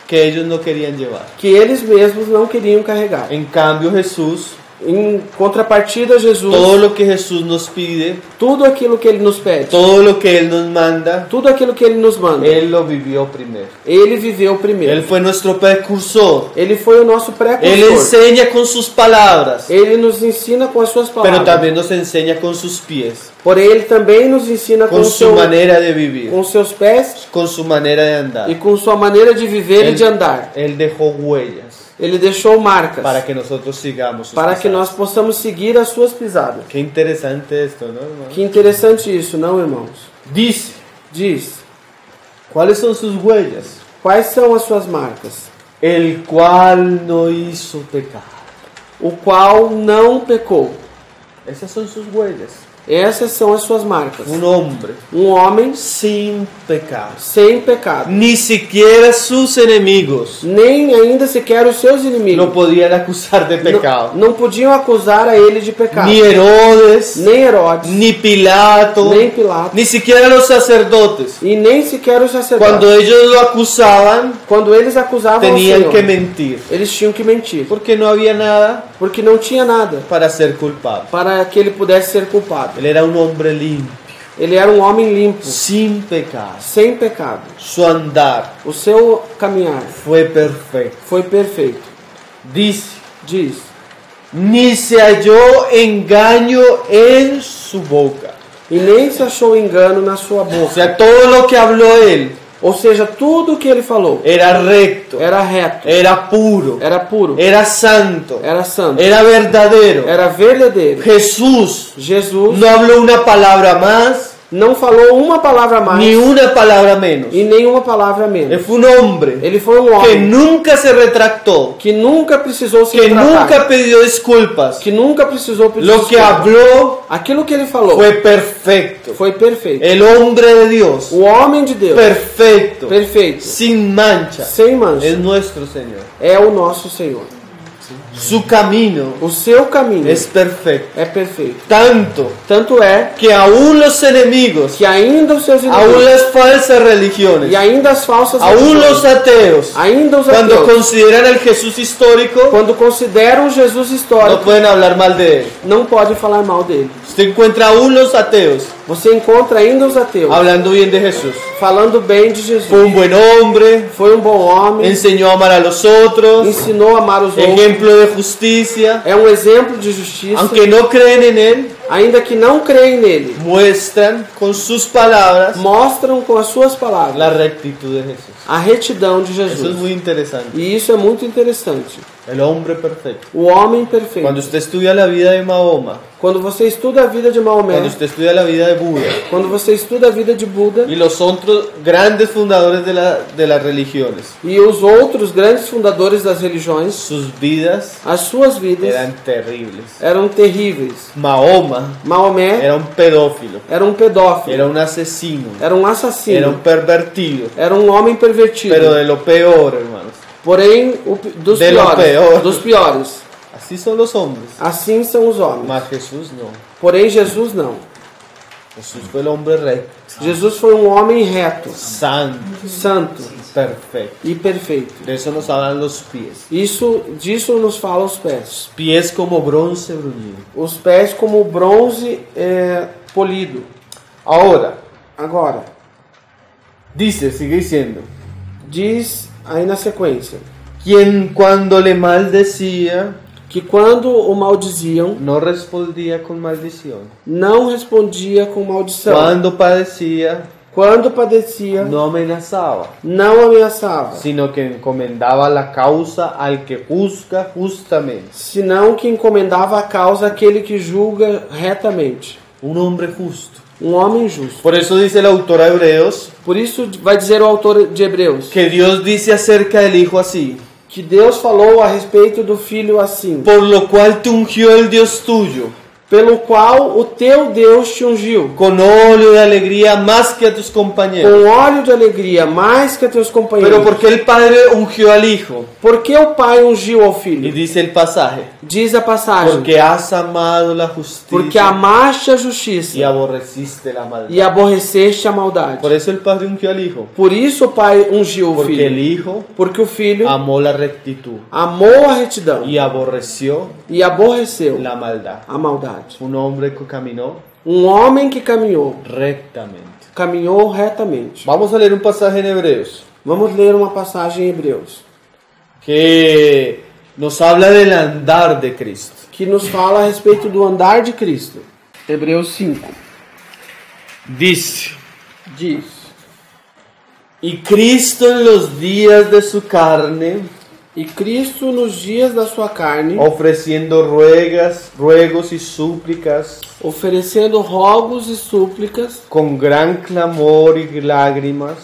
que ellos no querían llevar. que eles mesmos não queriam carregar. En cambio Jesús Em contrapartida, Jesus, todo lo que Jesús nos pide, tudo aquilo que Ele nos pede, todo lo que Él nos manda, tudo aquilo que Ele nos manda, Él lo vivió primero. Ele viveu primeiro. Él fue nuestro precursor. Ele foi o nosso Él precursor. enseña con sus palabras, Ele nos ensina com as suas pero palavras. también nos enseña con sus pies, Porém, Ele também nos ensina com con o su seu, manera de vivir, com seus pés con su manera de andar. e com sua maneira de viver e de andar. Él dejó huellas Ele deixou marcas para que nosotros sigamos sus para que pisadas. nós possamos seguir as suas pisadas. Qué interesante esto, ¿no, hermano? Que interessante isso, não, irmãos? Dice, Diz, ¿cuáles son sus huellas? quais são as suas marcas? El cual no hizo pecado. O qual não pecou. Esas son sus huellas. Essas são as suas marcas. Un hombre Um homem sin pecado. sem pecado. Ni siquiera sus enemigos Nem ainda sequer os seus lo inimigos. podían acusar de pecado. Não podiam acusar a ele de pecado. Ni Herodes, Nem Herodes, ni Pilato, nem Pilato, ni siquiera los sacerdotes. e nem sequer os sacerdotes. Cuando ellos lo acusaban, Quando eles acusavam o tenían Senhor, que mentir. eles tinham que mentir. Porque no había nada Porque não tinha nada para ser culpable. para que ele pudesse ser culpado. Él era un hombre limpio, Ele era um homem limpo, sin pecado. sem pecado. Su andar O seu caminhar fue perfecto. foi perfeito. Dice, Diz, ni se halló engaño en su boca. e nem se achou engano na sua O boca. sea, todo lo que habló él Ou seja, tudo o que ele falou era recto, era reto, era puro, era puro, era santo, era santo, era verdadero. era verdadeiro. Jesús Jesus no habló una palabra más não falou uma palavra a mais ni una palabra menos. e nenhuma palavra a Él menos. fue un hombre Ele foi um que homem nunca se retractó, que nunca precisou se que retratar, nunca pidió disculpas. que nunca precisou pedir Lo que desculpa. habló Aquilo que ele falou fue perfecto. foi perfeito. El hombre de Dios, O homem de Deus, perfecto, perfeito, sin mancha, sem mancha, es nuestro Señor. é o nosso Senhor. Su camino O seu caminho es perfecto. é perfeito. Tanto Tanto é que aún los enemigos, que ainda os seus aún inimigos las falsas religiones, e ainda as falsas aún religiões, los ateos, ainda os cuando ateus, consideran al Jesús histórico, quando consideram Jesus no histórico, pueden hablar mal de él. não podem falar mal dele. Usted encuentra aún los ateos Você encontra ainda os ateus hablando bien de Jesús. falando bem de Jesus. Fue un buen hombre, Foi um bom homem, enseñó a amar a los otros, ensinou a amar os outros, ejemplo de justicia. é um exemplo de justiça, Aunque no creen en él, ainda que não creem nele, muestran con sus palabras mostram com as suas palavras la rectitud de Jesús. a retidão de Eso es Jesus. muy interesante. E isso é muito interessante. El hombre perfecto. O homem perfeito. Cuando usted estudia la vida de Mahoma, Quando você estuda a vida de Maomé, cuando usted estudia la vida de Buda quando você estuda a vida de Buda y los otros grandes fundadores de las religiones, e os outros grandes fundadores das religiões, sus vidas as suas vidas eran terribles. eram terríveis. Mahoma Maomé era un pedófilo, era um pedófilo, era un asesino, era um era assassino, un pervertido, era um homem pervertido. pero de lo peor, hermanos. Porém, dos De lo piores, peor. dos piores. Así son los hombres. Assim são os homens. Mas Jesús no. Porém, Jesus não. Jesús fue el hombre recto, Jesus foi um homem reto, santo, santo perfecto. e perfeito. De eso nos hablan los pies. Disso nos fala os pés. Pies como bronce bruñido. Os pés como bronze polido. Ahora, Agora, dice, sigue diciendo, diz aí na sequência quien cuando le maldecía que quando o maldiziam, no respondía con maldición. não respondia com maldição. Cuando padecía Quando padecia, no amenazaba, não ameaçava, sino que encomendaba la causa al que juzga justamente. senão que encomendava a causa àquele que julga retamente. Un hombre justo. Um homem justo. Por eso dice el autor a Hebreos Por isso vai dizer o autor de Hebreus que Dios dice acerca del Hijo así: que Deus falou a respeito do filho assim: por lo cual te ungió el Dios tuyo pelo qual o teu Deus te ungiu, con óleo de alegría más que a tus compañeros. com óleo de alegria, mais que a teus companheiros. Pero ¿por qué el Padre ungió al Hijo? Por que o Pai ungiu ao Y Filho? dice el pasaje, Diz a passagem, porque has amado la justicia porque amaste a justiça y aborreciste la maldad. e aborreceste a maldade. Por eso el Padre ungió al Hijo, Por isso o Pai ungiu o porque el Filho, Hijo porque o Filho amó la rectitud amou a retidão y aborreció e aborreceu la maldad. a maldade. Un hombre que caminó Homem que rectamente. caminhou retamente. Vamos a leer un pasaje en Hebreos Vamos ler uma passagem em Hebreus, que nos habla del andar de Cristo. que nos fala a respeito do andar de Cristo. Hebreus 5 Dice, diz: y Cristo en los días de su carne, E Cristo nos dias da sua carne, ofreciendo ruegos y súplicas, oferecendo rogos e súplicas, con gran clamor y lágrimas,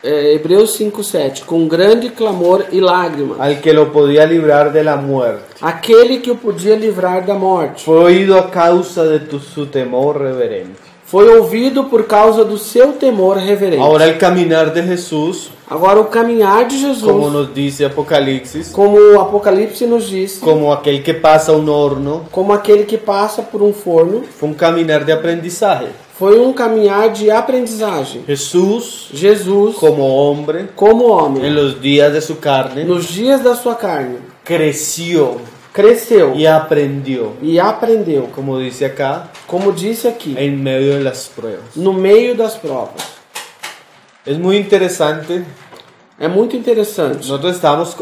Hebreus 5:7, com grande clamor e lágrimas, al que lo podía librar de la muerte. aquele que o podia livrar da morte, Fue oído a causa de su temor reverente. foi ouvido por causa do seu temor reverente. Ahora el caminar de Jesús, Agora o caminhar de Jesus, como nos dice Apocalipsis, como o Apocalipse nos diz, como aquel que pasa un horno, como aquele que passa por um forno, fue un caminar de aprendizaje. foi um caminhar de aprendizagem. Jesús, Jesus, como hombre, como en homem, los días de su carne, nos dias da sua carne, creció cresceu y aprendió, e aprendeu, como dice acá, como disse aqui, en medio de las pruebas. no meio das provas. Es muy interesante. É muito interessante. Nosotros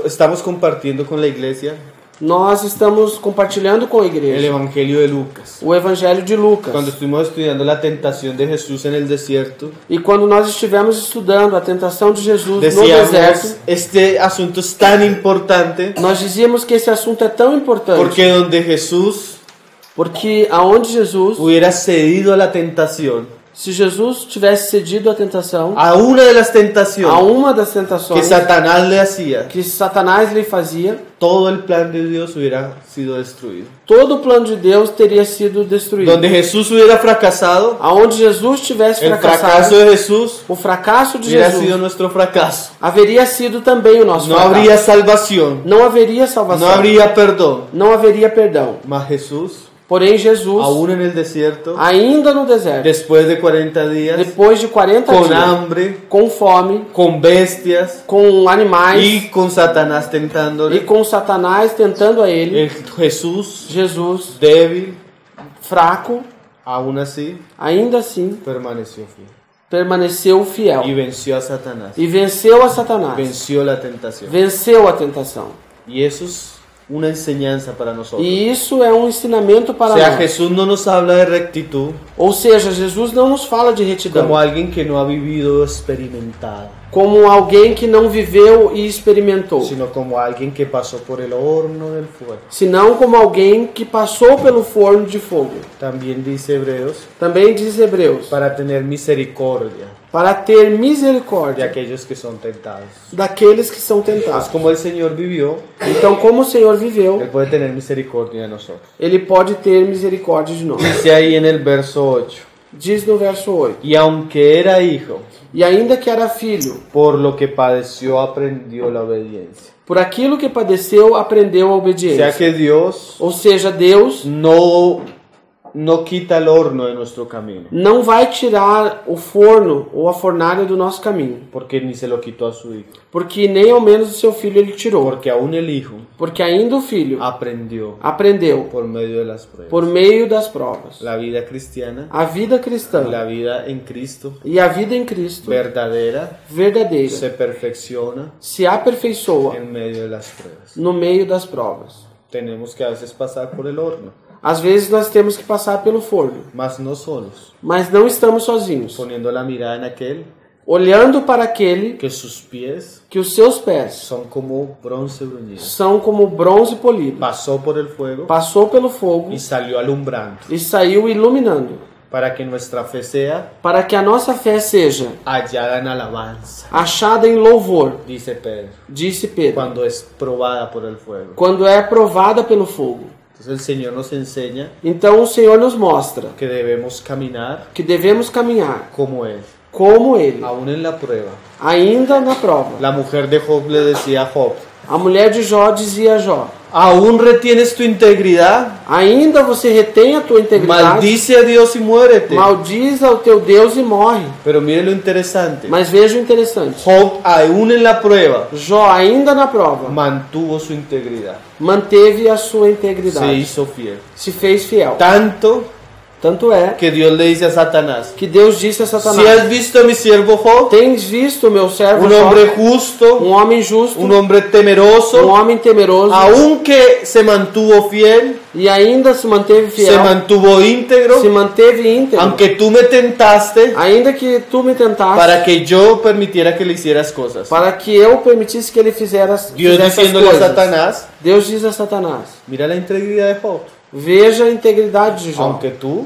estamos compartiendo con la iglesia Nós estamos compartilhando com a el igreja Evangelio de Lucas. o Evangelho de Lucas. Cuando estuvimos estudiando la tentación de Jesús en el desierto, E quando nós estivemos estudando a tentação de Jesus no deserto, decíamos, este asunto es tan importante nós dizíamos que esse assunto é tão importante porque donde Jesús porque aonde Jesus, hubiera cedido a la tentación, se Jesus tivesse cedido à tentação, a una de las a tentaciones uma das que tentações Satanás le hacía, que Satanás lhe fazia, todo el plan de Dios hubiera sido destruido. todo o plano de Deus teria sido destruído. Donde Jesús hubiera fracasado, Aonde Jesus tivesse el fracaso fracassado, de Jesús o fracasso de hubiera Jesus sido nuestro fracaso. haveria sido também o nosso No fracasso. habría salvación, Não haveria salvação. no habría perdón. Não haveria perdão. Mas Jesús, Porém, Jesus, aún en el desierto, ainda no deserto, después de 40 días, depois de 40 con dias, hambre, com fome, con bestias com animais y con Satanás e tentándole, com Satanás tentando a ele, Jesús, Jesus, débil, fraco, aún así ainda assim permaneció fiel permaneceu fiel y venció a Satanás, e venceu a Satanás, venció la tentación. venceu a tentação. Y eso es una enseñanza para nosotros. E isso é um ensinamento para O sea, nós. Jesús no nos habla de rectitud Ou seja, Jesus não nos fala de retidão como alguien que no ha vivido experimentado, como alguém que não viveu e experimentou, sino como alguien que pasó por el horno del fuego. senão como alguém que passou pelo forno de fogo. También dice Hebreos, Também diz Hebreus, para tener misericordia para ter de misericórdia aquellos que son tentados. daqueles que são Pues tentados. como el Señor vivió, Então, como o Senhor viveu, Él puede tener misericordia de nosotros. Ele pode ter misericórdia de nós. Dice ahí en el verso 8, Diz no verso 8: y aunque era hijo, E ainda que era filho, por lo que padeció aprendió la obediencia. por aquilo que padeceu, aprendeu a O sea obediência. que Dios Ou seja, Deus no quita el horno de nuestro camino, não vai tirar o forno ou a fornalha do nosso caminho, porque ni se lo quitó a su hijo, porque nem ao menos o seu filho ele tirou, porque aún el hijo porque ainda o filho aprendió aprendeu por medio de las pruebas. por meio das provas. La vida cristiana, A vida cristã la vida en Cristo e a vida em Cristo verdadera, verdadeira se perfecciona se aperfeiçoa en medio de las pruebas. no meio das provas. Tenemos que a veces pasar por el horno, Às vezes nós temos que passar pelo forno, mas no solos, mas não estamos sozinhos. poniendo la mirada en aquel Olhando para aquele que sus pies que os seus pés son como bronce bruñido. são como bronze polido, Pasó por el fuego passou pelo fogo y salió alumbrando, e saiu iluminando, para que nuestra fe sea para que a nossa fé seja hallada en alabanza, achada em louvor, dice Pedro, disse Pedro, cuando es probada por el fuego. quando é provada pelo fogo. Entonces el Señor nos enseña Então o Senhor nos mostra que debemos caminar que devemos caminhar como Él, como Ele, aún en la prueba. ainda na prova. La mujer de Job le decía a Job, A mulher de Jó dizia a Jó: ¿aún retienes tu integridad? ainda você retém a tua integridade, Maldice a Dios y muérete. maldiz ao teu Deus e morre. Pero mire lo interesante. Mas veja o interessante: Job, aún en la prueba, Jó, ainda na prova, mantuvo su integridad. manteve a sua Se integridade, hizo fiel. se fez fiel. Tanto Tanto é que Dios le dice a Satanás, que Deus disse a si Satanás: has visto a mi siervo Job, tens visto o meu servo un Jó, hombre justo, um homem justo, un hombre temeroso, um homem temeroso, aunque se mantuvo fiel, e ainda se manteve se fiel, mantuvo íntegro, se manteve íntegro, aunque tú me tentaste ainda que tu me tentaste, para que yo permitiera que le hicieras cosas. para que eu permitisse que ele Dios fizesse as diciéndole a coisas. Satanás, Deus diz a Satanás: mira la integridad de Job, veja a integridade de Jó, aunque tú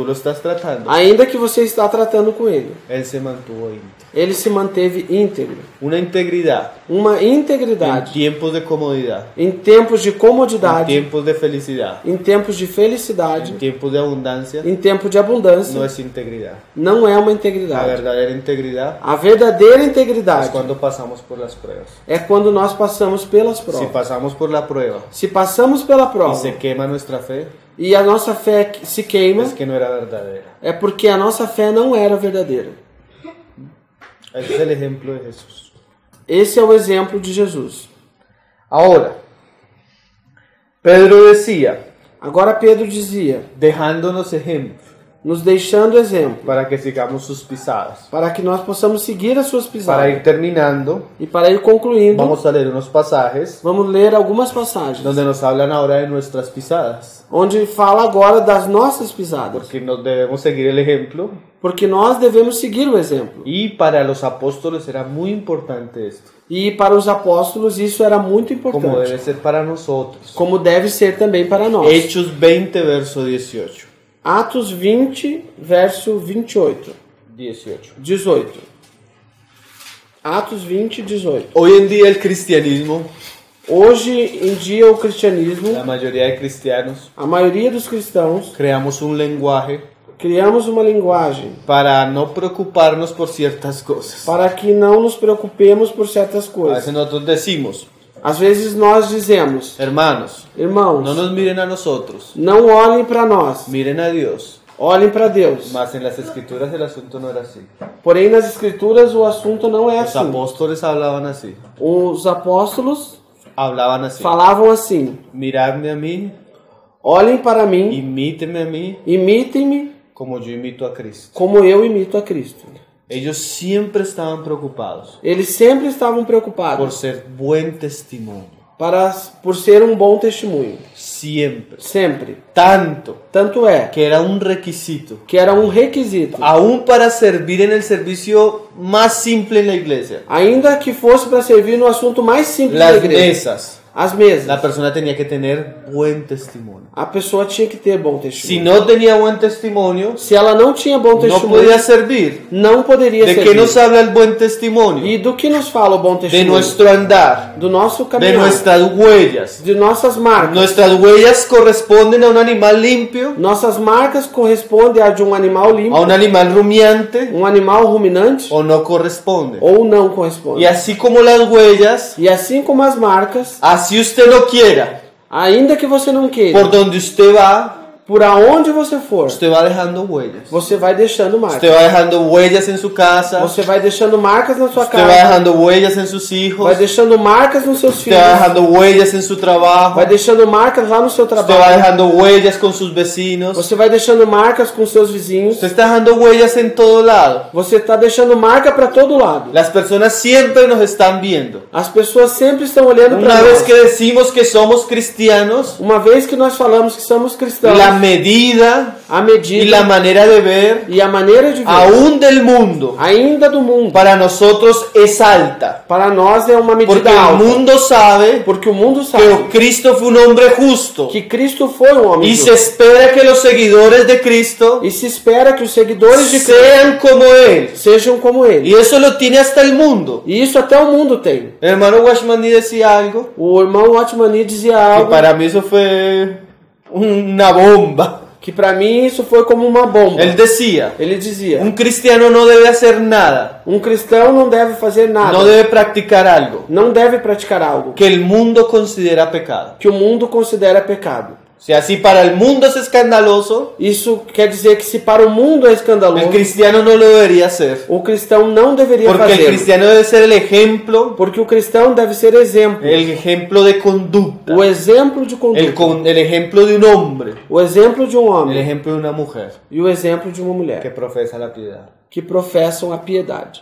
lo estás tratando, ainda que você está tratando com ele, él se mantuvo íntegro. ele se manteve íntegro. Una integridad Uma en integridade tiempos de comodidad, em tempos de en comodidade, tiempos de felicidad, em tempos de felicidade, en tiempos de abundancia, em tempo de abundância, no es integridad. não é uma La integridade. verdadera integridad A verdadeira es integridade cuando pasamos por las pruebas. é quando nós passamos pelas Si provas. pasamos por la prueba Se passamos pela y prova se quema nuestra fe, e a nossa fé se queima, es que no era verdadera. é porque a nossa fé não era verdadeira. Ese es el ejemplo de Jesús. Esse é o exemplo de Jesus. Ahora, Pedro decía, Agora Pedro dizia, dejándonos ejemplo nos deixando exemplo, para que sigamos sus pisadas. para que nós possamos seguir as suas Para pisadas. ir terminando, E para ir concluindo, vamos a leer unos pasajes vamos ler algumas passagens, donde nos hablan ahora de nuestras pisadas, onde fala agora das nossas pisadas, porque nos debemos seguir el ejemplo. porque nós devemos seguir o exemplo. Y para los apóstoles era muy importante esto, E para os apóstolos isso era muito como importante, debe ser para nosotros. como deve ser também para nós. Hechos 20, verso 18. Atos 20, verso 28. 18. Atos 20, 18. Hoy en día el cristianismo, Hoje em dia o cristianismo, la mayoría de cristianos, a maioria dos cristãos, creamos un lenguaje criamos uma linguagem para no preocuparnos por ciertas cosas. para que não nos preocupemos por certas A coisas. veces nosotros decimos, Às vezes nós dizemos: hermanos, irmãos, no nos miren a nosotros, não olhem para nós, miren a Dios. olhem para Deus. Mas en las escrituras el asunto no era así. Porém, nas escrituras o assunto não é Los assim. apóstoles hablaban así. Os apóstolos Hablaban así. falavam assim: Miradme a mí, olhem para mim, imíteme a mí, imitem-me como yo imito a Cristo. como eu imito a Cristo. Ellos siempre estaban preocupados Eles sempre estavam por preocupados ser buen testimonio. por ser um bom testemunho. Siempre. Sempre. Tanto Tanto é que era un requisito, que era um requisito, aún para servir en el servicio más simple en la iglesia. ainda que fosse para servir no assunto mais simples da Las igreja. mesas. As mesas. La persona tenía que tener buen testimonio. A pessoa tinha que ter bom Si testemunho. no tenía buen testimonio, Se ela não tinha bom no testemunho, podía servir. não poderia ¿De servir. qué nos habla el buen testimonio? E do que nos fala o bom De testemunho? nuestro andar, Do nosso de caminhar, nuestras huellas. de nossas marcas. Nuestras huellas corresponden a un animal limpio, Nossas marcas correspondem a de um animal limpo, a un animal rumiante, um animal ruminante, o no corresponden. ou não corresponde. Y así como las huellas, E assim como as marcas, así usted no quiera, ainda que você não queira, por donde usted va, por aonde você for, usted va dejando huellas. você vai deixando marcas. Usted va dejando huellas en su casa, Você vai deixando marcas na sua usted va casa, dejando huellas en sus hijos, vai deixando marcas nos seus usted va filhos, dejando huellas en su trabajo, vai deixando marcas lá no seu usted va trabalho, dejando huellas con sus vecinos, você vai deixando marcas com seus vizinhos, usted está dejando huellas en todo lado. você está deixando marca para todo lado. Las personas siempre nos están viendo. As pessoas sempre estão olhando para Una vez nós. que decimos que somos cristianos, Uma vez que nós falamos que somos cristãos, la medida a y medida la manera de ver, e a maneira de ver, aún del mundo, ainda do mundo, para nosotros es alta. para nós é uma medida Porque el alta. mundo sabe Porque o mundo que sabe Cristo fue un hombre justo. que Cristo foi um homem Y se justo. espera que los seguidores de Cristo E se espera que os seguidores de Cristo sean como Él. sejam como ele. Y eso lo tiene hasta el mundo. E isso até o mundo tem. El hermano Washmani decía algo O irmão Watmani dizia que algo para mí eso fue una bomba. que para mim isso foi como uma bomba. Él decía, Ele dizia: un cristiano no debe hacer nada, um cristão não deve fazer nada, no debe practicar algo não deve praticar algo que el mundo considera pecado. que o mundo considera pecado. O sea, si para el mundo es escandaloso, Isso quer dizer que se para o mundo é escandaloso, el cristiano no lo debería hacer. o cristão não deveria Porque el fazer. cristiano debe ser el ejemplo Porque o cristão deve ser exemplo. de conducta, O exemplo de conduta. el ejemplo de un hombre, O exemplo de um el homem ejemplo de una mujer e o exemplo de uma que mulher profesa la piedad. que professam a piedade.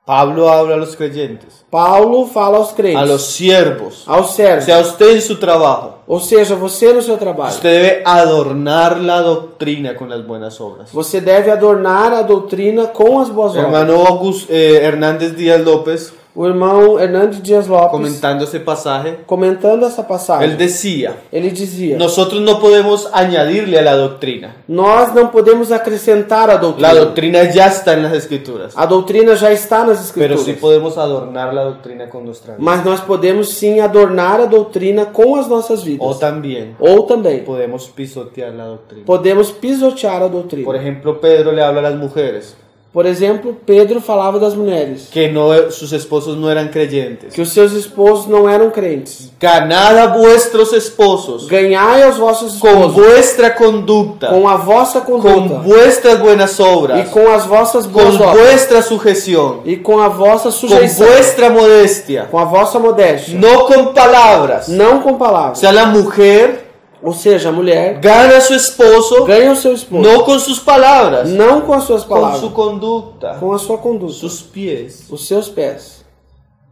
Pablo habla a los creyentes, Paulo fala aos a crentes, los siervos, aos servos, sea usted en su trabajo, ou seja, você no seu trabalho. usted debe adornar la doctrina con las buenas obras. Você deve adornar a doutrina com as boas obras. Hermano Hernández Díaz López, O irmão Hernandes Dias Lopes, comentando ese pasaje, comentando essa él passagem, decía, ele dizia: nosotros no podemos añadirle a la doctrina. nós não podemos acrescentar a La doutrina. doctrina ya está en las escrituras, A doutrina já está nas pero escrituras. sí podemos adornar la doctrina con nuestra vida. Mas nós podemos sim adornar a doutrina com as nossas vidas. O también Ou também podemos pisotear la doctrina. podemos pisotear a doutrina. Por ejemplo, Pedro le habla a las mujeres Por exemplo, Pedro falava das mulheres, que sus esposos no eran creyentes. que os seus esposos não eram crentes. Ganad a vuestros esposos Ganhai aos vossos con esposos vuestra conducta, com a vossa con conduta vuestras buenas e obras, com as vossas boas con obras vuestra sujeción, e com a vossa con sujeição, vuestra modestia, com a vossa modéstia, no con palabras. não com O palavras. sea, la mujer Ou seja, a mulher gana a su esposo ganha o seu esposo, no con sus palabras, não com as suas con palavras, su conducta, com a sua conduta, sus pies. os seus pés.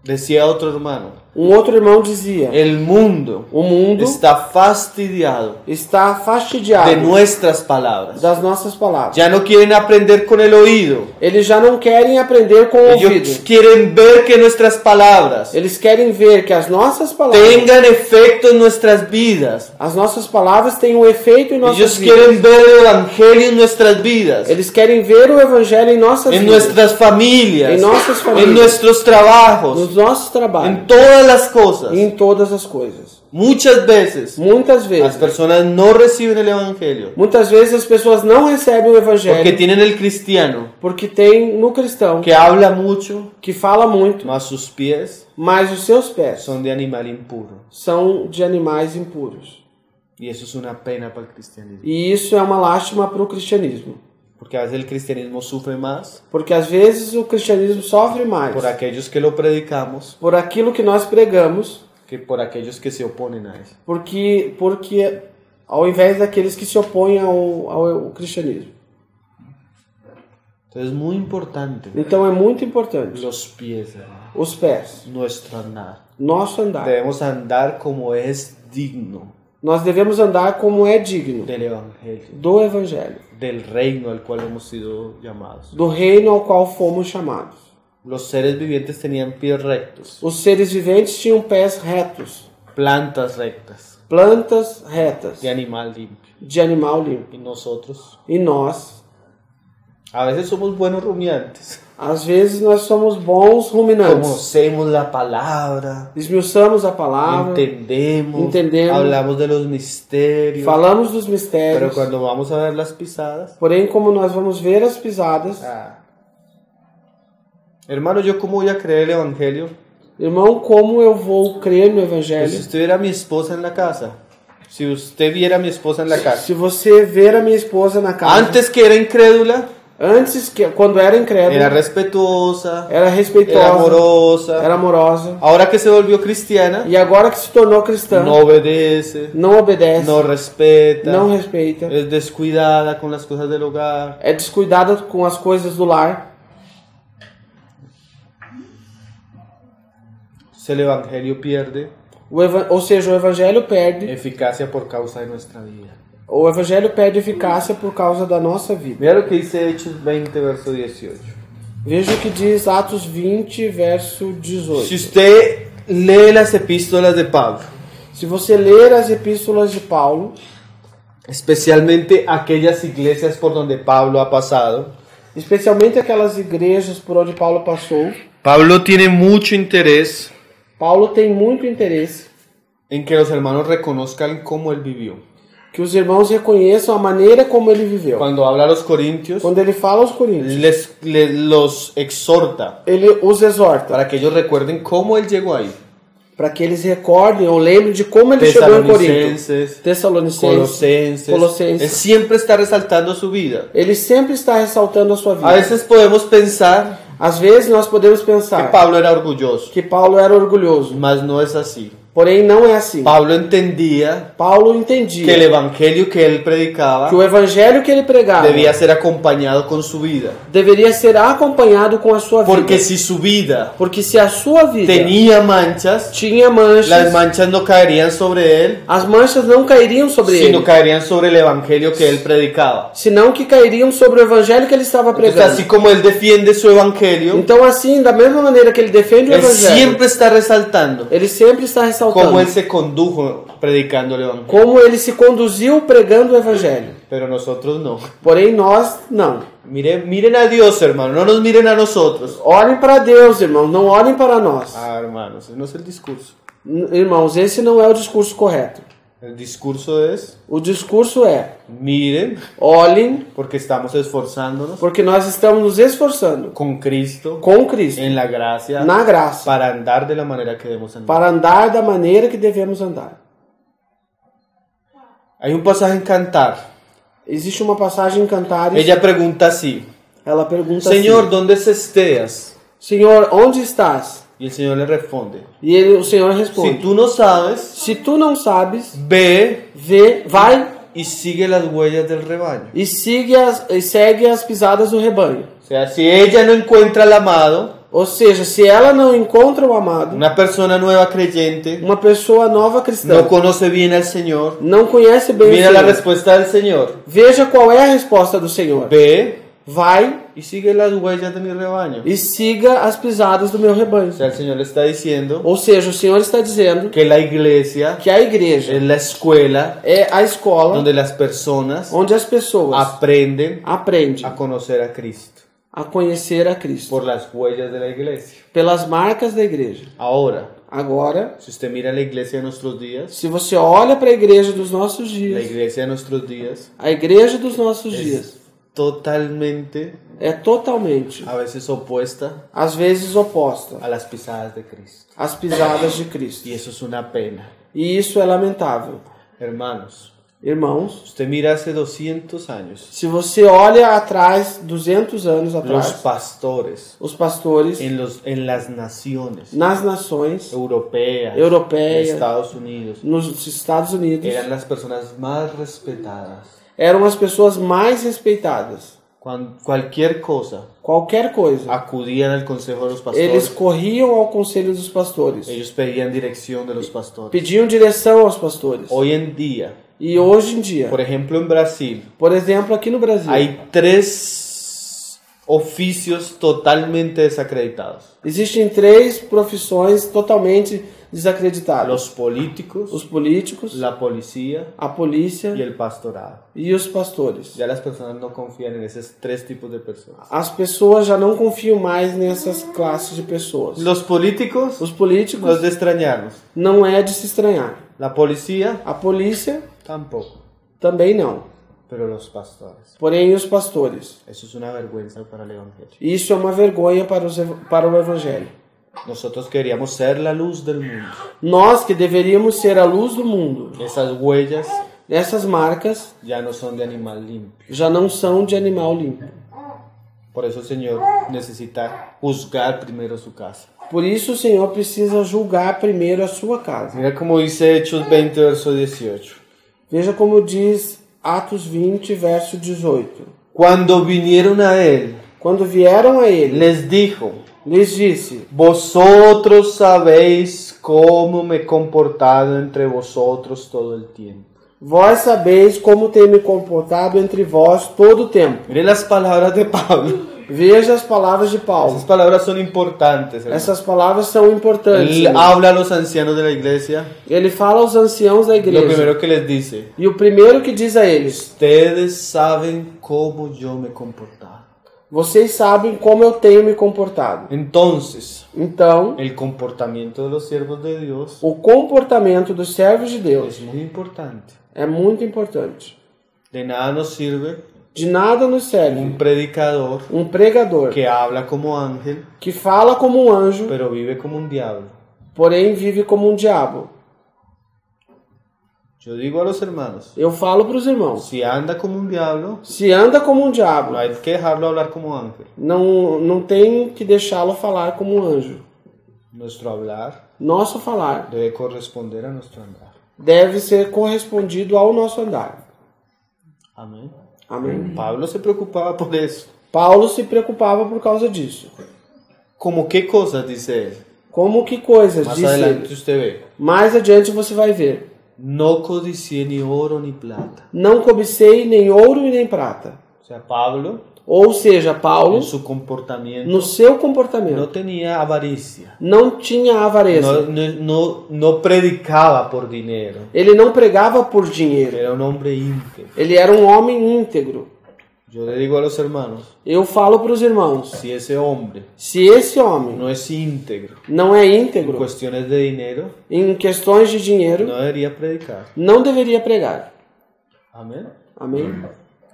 Decía otro hermano, Um outro irmão dizia: el mundo o mundo está fastidiado está fastidiado de nuestras palabras. das nossas palavras. Ya no quieren aprender con el oído. Eles já não querem aprender com o Ellos ouvido. quieren ver que nuestras palabras Eles querem ver que as nossas palavras, tengan efecto en nuestras vidas. as nossas palavras têm um efeito em nossas Ellos vidas. quieren ver el evangelio en nuestras vidas, Eles querem ver o evangelho em nossas en vidas, nuestras familias, En nuestras familias. en nuestros trabajos, nos nossos trabalhos, en todas las cosas. e em todas as coisas. Muchas veces Muitas las vezes, personas no reciben el evangelio as pessoas não recebem o porque evangelho tienen el cristiano porque tem no cristão que habla mucho, que fala muito, mas sus pies mas os seus pés son de animal impuro. são de animais impuros. Y eso es una pena para el cristianismo. E isso é uma lástima para o cristianismo. Porque a veces el cristianismo sufre más Porque às vezes o cristianismo sofre mais por aquellos que lo predicamos por aquilo que nós pregamos, que por aquellos que se oponen a eso. porque ao invés daqueles que se opõem ao cristianismo. Entonces es muy importante Então é muito importante los pies, hermano, os pés, nuestro andar. nosso andar. Debemos andar como es digno Nós devemos andar como é digno del evangelio, do evangelho, del reino al cual hemos sido llamados. do reino ao qual fomos chamados. Los seres vivientes tenían pies rectos, Os seres viventes tinham pés retos, plantas rectas, plantas retas, de animal limpio. de animal limpo. Y nosotros, E nós, a veces somos buenos rumiantes. às vezes, nós somos bons ruminantes. Conocemos la palabra, Esmiuçamos a palavra, entendemos, hablamos de los misterios, falamos dos pero mistérios. cuando vamos a ver las pisadas, Porém, como nós vamos ver as pisadas, hermano, ¿yo cómo voy a creer el evangelio? irmão, como eu vou crer no Pues si evangelho? usted viera a mi esposa en la casa, si usted viera a mi esposa en la casa, Se você ver a minha esposa na casa, antes que era incrédula, antes que quando era incrédula, era respetuosa, era respeitosa, era amorosa, era amorosa, ahora que se volvió cristiana, e agora que se tornou cristã, no obedece, não obedece, no respeta, não respeita, es descuidada con las cosas del hogar. é descuidada com as coisas do lar. Si el evangelio pierde Ou seja, o evangelho perde eficacia por causa de nuestra vida. O evangelho perde eficácia por causa da nossa vida. Mira lo que dice Hechos 20, verso 18. Veja o que diz Atos 20, verso 18. Si usted lee las epístolas de Pablo, Se você ler as epístolas de Paulo, especialmente aquellas iglesias por donde Pablo ha pasado, especialmente aquelas igrejas por onde Paulo passou, Pablo tiene mucho interés Paulo tem muito interesse en que los hermanos reconozcan cómo él vivió. que os irmãos reconheçam a maneira como ele viveu. Cuando habla a los corintios, Quando ele fala aos coríntios, los exhorta ele os exorta para que ellos recuerden cómo él llegó ahí. para que eles recordem ou lembrem de como ele chegou em Corinto. Tessalonicenses, Tessalonicenses, Colossenses. Él siempre está resaltando su vida. Ele sempre está ressaltando a sua vida. A veces podemos pensar Às vezes nós podemos que pensar Pablo era orgulloso, que Paulo era orgulhoso, mas no es así. porém não é assim. Pablo entendía Paulo entendia que el evangelio que él predicaba que o evangelho que ele pregava debía ser acompañado con su vida. deveria ser acompanhado com a sua vida. Porque si su vida Porque se a sua vida tenía manchas, tinha manchas, las manchas no caerían sobre él, as manchas não cairiam sobre sino ele, caerían sobre el evangelio que él predicaba. senão que cairiam sobre o evangelho que ele estava Entonces, pregando. así como él defiende su evangelio, Então assim, da mesma maneira que ele defende o él evangelho, siempre está resaltando ele sempre está ressaltando cómo él se condujo predicando el evangelio. como ele se conduziu pregando o evangelho. Pero nosotros no. Porém nós não. Miren a Dios, hermano, no nos miren a nosotros. Olhem para Deus, irmãos, não olhem para nós. Ah, hermanos, ese no es el discurso. Irmãos, esse não é o discurso correto. El discurso es, O discurso é: miren, olhem, porque estamos esforzándonos porque nós estamos nos esforçando con Cristo, com Cristo, en la gracia, na graça, para andar de la manera que debemos andar. para andar da maneira que devemos andar. Hay un pasaje en Cantar. Existe uma passagem em Cantares. Ella pregunta así: Ela pergunta Señor, assim: ¿dónde estás? Senhor, onde estás? Y el Señor le responde: E o Senhor si responde: tú no sabes, se tu não sabes, ve vai y sigue las huellas del rebaño. e segue as pisadas do rebanho. O sea, si ella no encuentra al amado, Ou seja, se ela não encontra o amado, una persona nueva creyente, uma pessoa nova cristã, no conoce bien al Señor, não conhece bem o mira la Senhor, respuesta del Señor: veja qual é a resposta do Senhor. ve Vai y sigue las huellas de mi rebaño. e siga as pisadas do meu rebanho. O sea, el Señor le está diciendo Ou seja, o Senhor está dizendo que la iglesia que a igreja es la escuela é a escola donde las personas onde as pessoas aprenden aprendem a conocer a Cristo a conhecer a Cristo por las huellas de la iglesia. pelas marcas da igreja. Ahora, Agora, si usted mira la iglesia de nuestros días, se você olha para a igreja dos nossos la dias, iglesia de nuestros días a igreja dos nossos dias es totalmente, é totalmente, a veces opuesta às vezes, oposta a las pisadas de Cristo. às pisadas de Cristo. Y eso es una pena. E isso é lamentável. Hermanos, Irmãos, usted mira hace 200 años, se você olha atrás, 200 anos los atrás, pastores os pastores en las naciones nas nações europeas, europeias, Estados Unidos, nos Estados Unidos, eran las personas más respetadas. eram as pessoas mais respeitadas. Cualquier cosa, Qualquer coisa, acudían al consejo de los pastores. eles corriam ao conselho dos pastores, Ellos pedían dirección de los pastores. pediam direção aos pastores. Hoy en día, E hoje em dia, por ejemplo en Brasil, por exemplo, aqui no Brasil, hay 3 oficios totalmente desacreditados: existem 3 profissões totalmente desacreditadas: los políticos, os políticos, la policía a polícia y el pastorado. e os pastores. Ya las personas no confían en esos 3 tipos de personas. As pessoas já não confiam mais nessas classes de pessoas. Los políticos Os políticos no es de extrañarnos. não é de se estranhar. La policía A polícia tampoco. também não. Pero los pastores. Porém, os pastores. Eso es una vergüenza para el evangelio. Isso é uma vergonha para o Evangelho. Nosotros queríamos ser la luz del mundo. Nós que deveríamos ser a luz do mundo. Esas huellas Essas marcas ya no son de animal limpio. já não são de animal limpo. Por eso el Señor necesita juzgar primero su casa. Por isso o Senhor precisa julgar primeiro a sua casa. Mira como dice Hechos 20, verso 18. Veja como diz Atos 20, verso 18. Cuando vinieron a él, Quando vieram a ele, les dijo: lhes disse: vosotros sabéis cómo me he comportado entre vosotros todo el tiempo. Vós sabeis como tenho me comportado entre vós todo o tempo. Mire las palabras de Pablo. Veja as palavras de Paulo. Esas palabras son importantes, hermano. Essas palavras são importantes. Él irmão. habla a los ancianos de la iglesia. Ele fala aos anciãos da Lo igreja. primero que les dice: E o primeiro que diz a eles: ustedes saben cómo yo me he comportado. vocês sabem como eu tenho me comportado. Entonces, Então, el comportamiento de los siervos de Dios o comportamento dos servos de Deus es muy importante. é muito importante. De nada nos sirve De nada nos serve un predicador um pregador que habla como ángel, que fala como um anjo, pero vive como un diablo. porém vive como um diabo. Yo digo a los hermanos, Eu falo para os irmãos: si anda como un diablo, se anda como um diabo, no hay que dejarlo hablar como ángel. não tem que deixá-lo falar como um anjo. Nuestro hablar Nosso falar debe corresponder a nuestro andar. deve ser correspondido ao nosso andar. Amén. Amém? Pablo se preocupaba por eso. Paulo se preocupava por causa disso. ¿Como qué cosas dice él? Como que coisas, Más disse adelante ele. usted ve. Mais adiante você vai ver. No codicié ni oro ni plata. Não cobicei nem ouro e nem prata. O sea, Pablo, Ou seja, Paulo, en su comportamiento, no seu no comportamento, tenía avaricia. não tinha avareza. No predicaba por dinero. Ele não pregava por dinheiro. Era un hombre íntegro. Ele era um homem íntegro. Yo le digo a los hermanos, Eu falo para os irmãos, si ese hombre se esse homem no es íntegro não é en íntegro cuestiones de dinero, em questões de dinheiro, no debería predicar. não deveria pregar. Amén. Amém?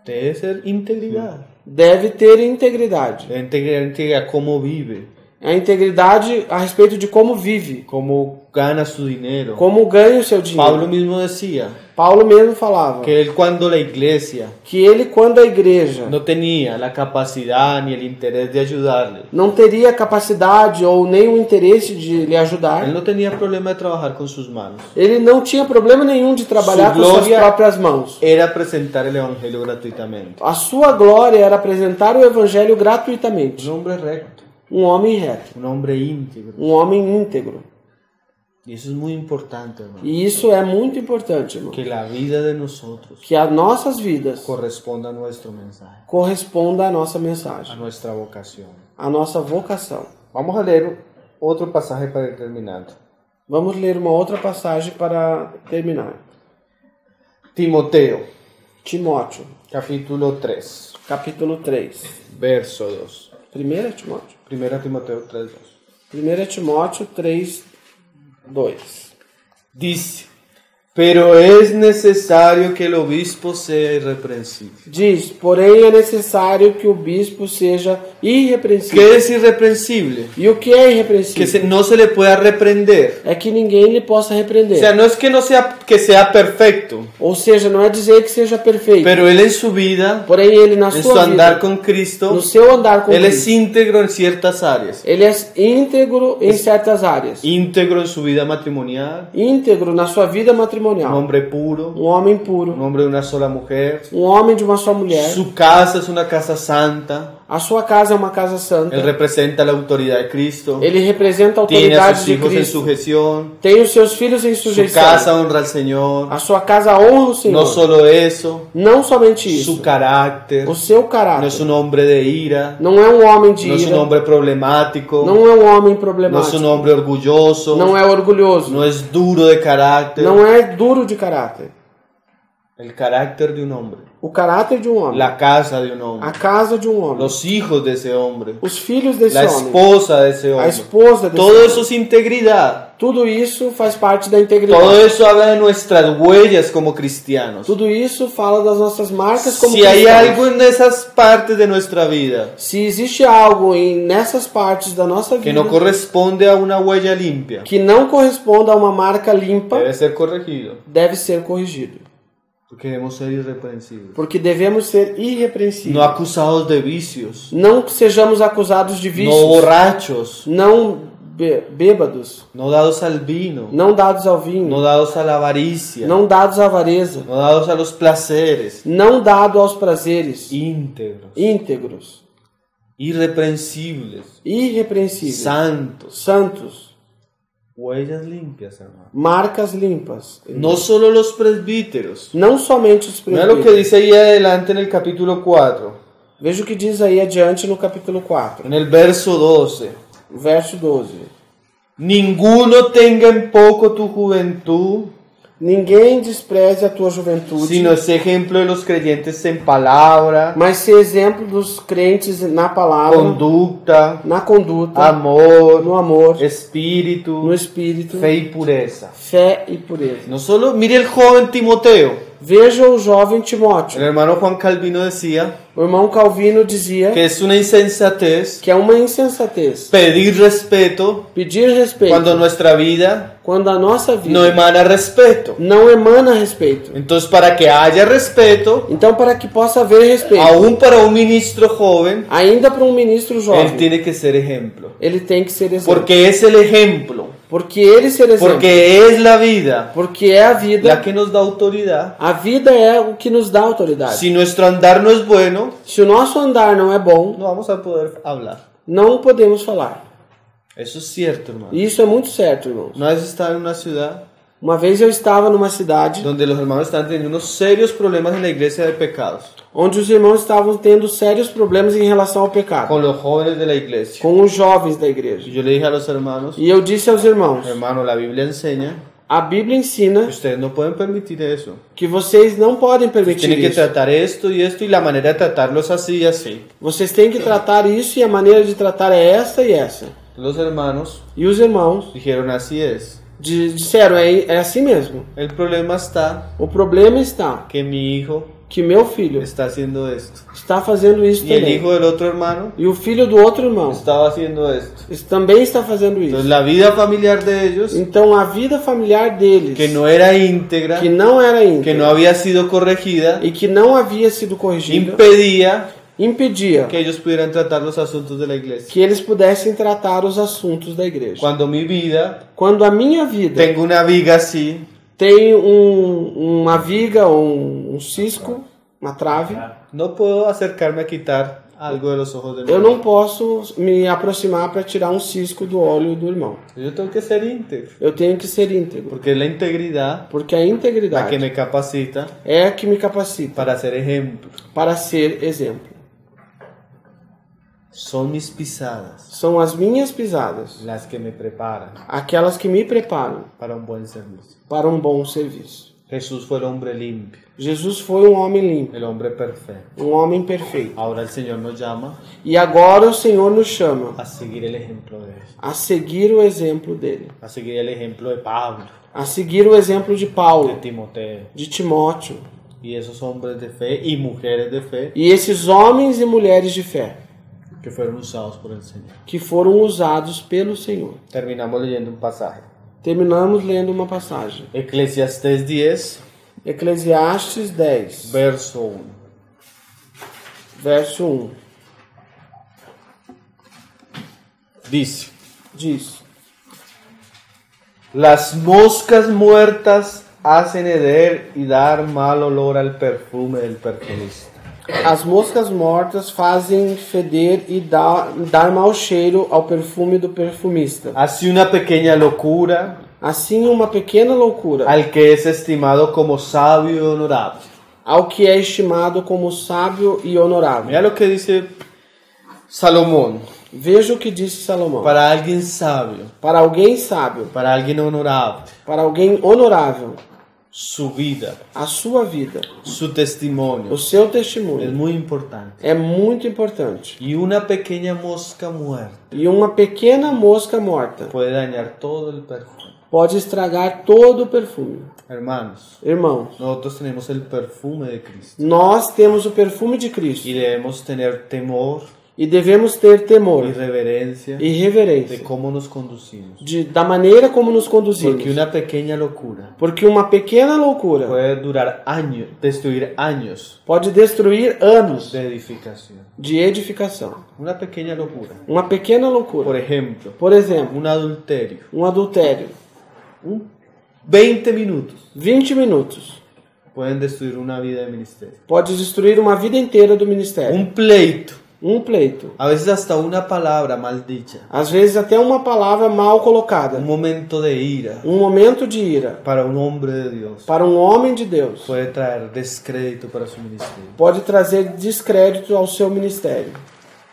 Debe ser integridad. Deve ter integridade. Integridad cómo vive, A integridade a respeito de como vive, cómo gana su dinero. como ganha o seu dinheiro. Pablo mismo decía Paulo mesmo falava que él, cuando la iglesia que ele, quando a igreja no tenía la capacidad ni el interés de ayudarle, não teria capacidade ou nem o interesse de lhe ajudar, él no tenía problema de trabajar con sus manos. ele não tinha problema nenhum de trabalhar Su com suas glória próprias mãos. Era presentar el evangelio gratuitamente. A sua glória era apresentar o evangelho gratuitamente. Un hombre recto, Um homem reto, un hombre íntegro. um homem íntegro. Y eso es muy importante, hermano. E isso é muito importante, irmão. Que la vida de nosotros Que as nossas vidas corresponda a nuestro mensaje, correspondam à nossa a mensagem, nuestra vocación. à nossa vocação. Vamos a leer otro pasaje para ir terminando. Vamos ler uma outra passagem para terminar. Timoteo, Timóteo, capítulo 3, capítulo 3. verso 2. 1 Timóteo. 1 Timoteo 3, 2. 1 Timóteo 3, 2. Dice, pero es necesario que el obispo sea irreprensible. Diz, porém é necessário que o bispo seja irrepreensível. ¿Qué es irreprensible? E o que é Que irrepreensível? no se le pueda reprender. É que ninguém lhe possa O repreender. sea, no es que no sea que sea perfecto, Ou seja, não é dizer que seja perfeito. pero él en su vida, Porém, ele na en su sua andar vida, con Cristo, no seu andar com él es Cristo, íntegro en ciertas áreas. ele é íntegro em certas áreas. Íntegro en su vida matrimonial, Íntegro na sua vida un matrimonial. hombre puro, Um homem puro. un hombre de una sola mujer. Um homem de uma só mulher. Su casa es una casa santa. A sua casa é uma casa santa. Él representa la autoridad de Cristo. Ele representa a Tiene a autoridade sus de hijos en Cristo. sujeción. Tem os seus filhos em Su sujeição. casa honra al Señor. A sua casa honra o Senhor. No solo eso, Não somente isso. su carácter. O seu No caráter. es un hombre de ira. Não é um homem de No es un ira. hombre problemático. Não é um homem No es problemático. un hombre orgulloso. Não é orgulhoso. No es duro de carácter. Não é duro de caráter. El carácter de un hombre. O caráter de um homem. La casa de un hombre. A casa de um homem. Los hijos de ese hombre. Os filhos desse La homem. esposa de ese A hombre. esposa desse Todo homem. eso es integridad. Tudo isso faz parte da integridade. Todo eso habla de nuestras huellas como cristianos. Tudo isso fala das nossas marcas como Si hay cristãos. algo en esas partes de nuestra vida Se existe algo nessas partes da nossa que vida no corresponde a una huella limpia, que não corresponda a uma marca limpa, debe ser corregido, deve ser corrigido. porque debemos ser irreprensibles. Porque devemos ser irrepreensíveis. No acusados de vicios, Não sejamos acusados de no vícios. borrachos, Não bêbados. no dados al vino, Não dados ao vinho. no dados a la avaricia, Não dados à avareza. no dados a los placeres, Não dado aos prazeres. íntegros, Íntegros. irreprensibles, Irrepreensíveis. santos, Santos. Huellas limpias, hermano. Marcas limpas. No solo los presbíteros. Não somente os Mira lo que presbíteros. dice ahí adelante en el capítulo 4, Veja o que diz aí adiante no capítulo 4, en el verso 12. verso 12. Ninguno tenga en poco tu juventud, Ninguém despreze a tua juventude, sino es ejemplo de los creyentes en palabra, mas ser exemplo dos crentes na palavra, conducta, na conduta, amor, no amor, espíritu, no espírito, fe y pureza. fé e pureza. No solo, mire el joven Timoteo. Veja o jovem El Timóteo. hermano Juan Calvino decía O irmão Calvino dizia que es una insensatez que é uma insensatez pedir respeto pedir respeito cuando nuestra vida quando a nossa vida no emana respeto. não emana respeito. Entonces, para que haya respeto, Então, para que possa haver respeito, aún para un ministro joven, ainda para um ministro él jovem, tiene que ser ejemplo. ele tem que ser exemplo. Porque es el ejemplo, Porque ele ser exemplo. porque es la vida Porque é a vida. la que nos da autoridad. A vida é o que nos dá autoridade. Si nuestro andar no es bueno, Se o nosso andar não é bom, no vamos a poder hablar. não podemos falar. Eso es cierto, hermano. E isso é muito certo, irmãos. Una vez estaba en una ciudad Uma vez eu estava numa cidade donde los hermanos estaban teniendo unos serios problemas en la iglesia de pecados, onde os irmãos estavam tendo sérios problemas em relação ao pecado, con los jóvenes de la iglesia. com os jovens da Y igreja. yo le dije a los hermanos, E eu disse aos irmãos, hermano, la Biblia enseña a Bíblia que ensina ustedes no pueden permitir eso. que vocês não podem permitir Tienen que isso. tratar esto y la manera de tratarlo es así y así. Vocês têm que tratar isso e a maneira de tratar é esta e essa. Los hermanos E os irmãos dijeron así es. disseram, é assim mesmo. El problema está O problema está que mi hijo que meu filho está haciendo esto. está fazendo isso Y el também. hijo del otro hermano E o filho do outro irmão estaba haciendo esto. também está fazendo Entonces isso. la vida familiar de ellos, Então a vida familiar deles, que no era íntegra, que não era que íntegra no había sido corregida, e que não havia sido corrigida, impedía impedia que ellos pudieran tratar los asuntos de la iglesia. que eles pudessem tratar os assuntos da igreja. Cuando mi vida, Quando a minha vida tengo una viga así, tem uma viga ou um cisco, uma trave, no puedo acercarme a quitar algo de los ojos de mi eu hermano. não posso me aproximar para tirar um cisco do olho do irmão. Yo tengo que ser íntegro, Eu tenho que ser íntegro, porque es la integridad porque a la que integridade me capacita é a que me capacita para ser ejemplo. para ser exemplo. Son mis pisadas São as minhas pisadas, las que me preparan aquelas que me preparam para un buen servicio. para um bom serviço. Jesús fue el hombre limpio, Jesus foi um homem limpo, el hombre perfecto. um homem perfeito. Ahora el Señor nos llama E agora o Senhor nos chama a seguir el ejemplo de Él, a seguir o exemplo dele, a seguir el ejemplo de Pablo, a seguir o exemplo de de Paulo, Timoteo de Timóteo, y esos hombres de fe y mujeres de fe e esses homens e mulheres de fé que fueron usados por el Señor. que foram usados pelo Senhor. Terminamos leyendo un pasaje. Terminamos lendo uma passagem. Eclesiastés 10, Eclesiastes 10, verso 1. verso 1. Dice: Diz: Las moscas muertas hacen heder y dar mal olor al perfume del perfumista. as moscas mortas fazem feder e dar mau cheiro ao perfume do perfumista. Así una pequeña locura Assim, uma pequena loucura al que es estimado como sabio y honorable. ao que é estimado como sábio e honorável. Mira lo que dice Salomón. Veja o que disse Salomão. Para alguien sabio, Para alguém sábio, para alguien honorable, para alguém honorável, su vida, a sua vida, su testimonio o seu es testemunho muy importante. é muito importante. Y una pequeña mosca muerta E uma pequena mosca morta puede dañar todo el perfume. pode estragar todo o perfume. Hermanos, Irmãos, nosotros tenemos el perfume de Cristo nós temos o perfume de Cristo y debemos tener temor e devemos ter temor y reverencia e de reverência cómo nos conducimos. da maneira como nos conduzimos. Porque una pequeña locura Porque uma pequena loucura puede durar años, destruir años pode destruir anos de edificación. de edificação. Una pequeña locura. Uma pequena Por loucura, ejemplo, por exemplo, un adulterio. um adultério, 20 minutos 20 minutos, pueden destruir una vida de ministerio. pode destruir uma vida inteira do ministério. Un pleito Um pleito. a veces hasta una palabra mal dicha, Às vezes até uma palavra mal colocada. un momento de ira Um momento de ira para un hombre de Dios para um homem de Deus puede traer descrédito para su ministerio. pode trazer descrédito ao seu ministério.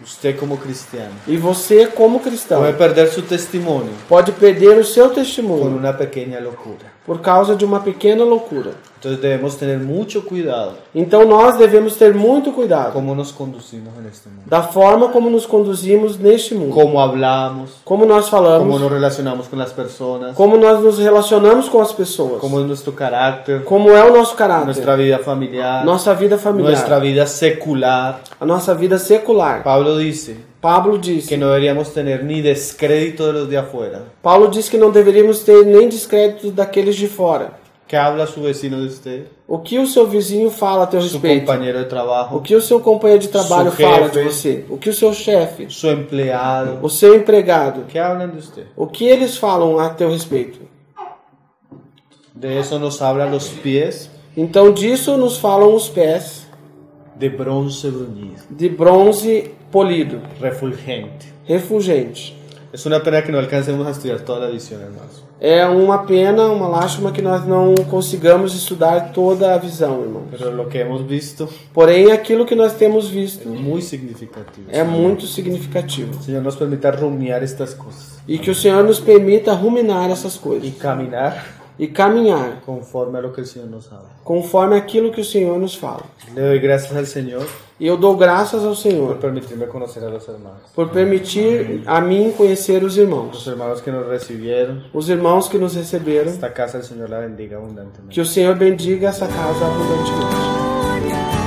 Usted como cristiano E você, como cristão, puede perder su testimonio pode perder o seu por testemunho una pequeña locura. por causa de uma pequena loucura. Entonces debemos tener mucho cuidado Então nós devemos ter muito cuidado cómo nos conducimos en este mundo, da forma como nos conduzimos neste mundo. cómo hablamos, Como nós cómo falamos, nos relacionamos con las personas, como nós nos relacionamos com as pessoas, cómo es nuestro carácter, como é o nosso caráter, nuestra vida familiar, nossa vida familiar, nuestra vida secular. a nossa vida secular. Pablo dice Paulo diz que no deberíamos tener ni descrédito de los de afuera. Paulo diz que não deveríamos ter nem descrédito daqueles de fora. ¿Qué habla su vecino de usted? O que o seu vizinho fala a teu Su respeito? compañero de O trabajo, que o seu companheiro de trabalho Seu fala jefe. de você? O que o seu chefe? su empleado. O seu empregado? ¿Qué hablan de usted? O que eles falam a teu respeito? De eso nos hablan los pies Então disso nos falam os pés de bronce bruñido, de bronze polido, refulgente. refulgente. Es una pena que no alcancemos a estudiar toda la visión, hermanos. É uma pena, uma lástima que nós não consigamos estudar toda a visão, irmãos. Pero lo que hemos visto Porém, aquilo que nós temos visto es muy significativo. é muito significativo. El Señor nos permita rumiar estas cosas E que o Senhor nos permita ruminar essas y coisas caminar e caminhar conforme a lo que el Señor nos habla. conforme aquilo que o Senhor nos fala. Le doy gracias al Señor E eu dou graças ao por Senhor permitirme conocer a los hermanos. por permitir a mim conhecer os Los irmãos. hermanos que nos recibieron. Os irmãos que nos receberam. Esta casa el Señor la bendiga abundantemente. Que o Senhor bendiga essa casa abundantemente. Glória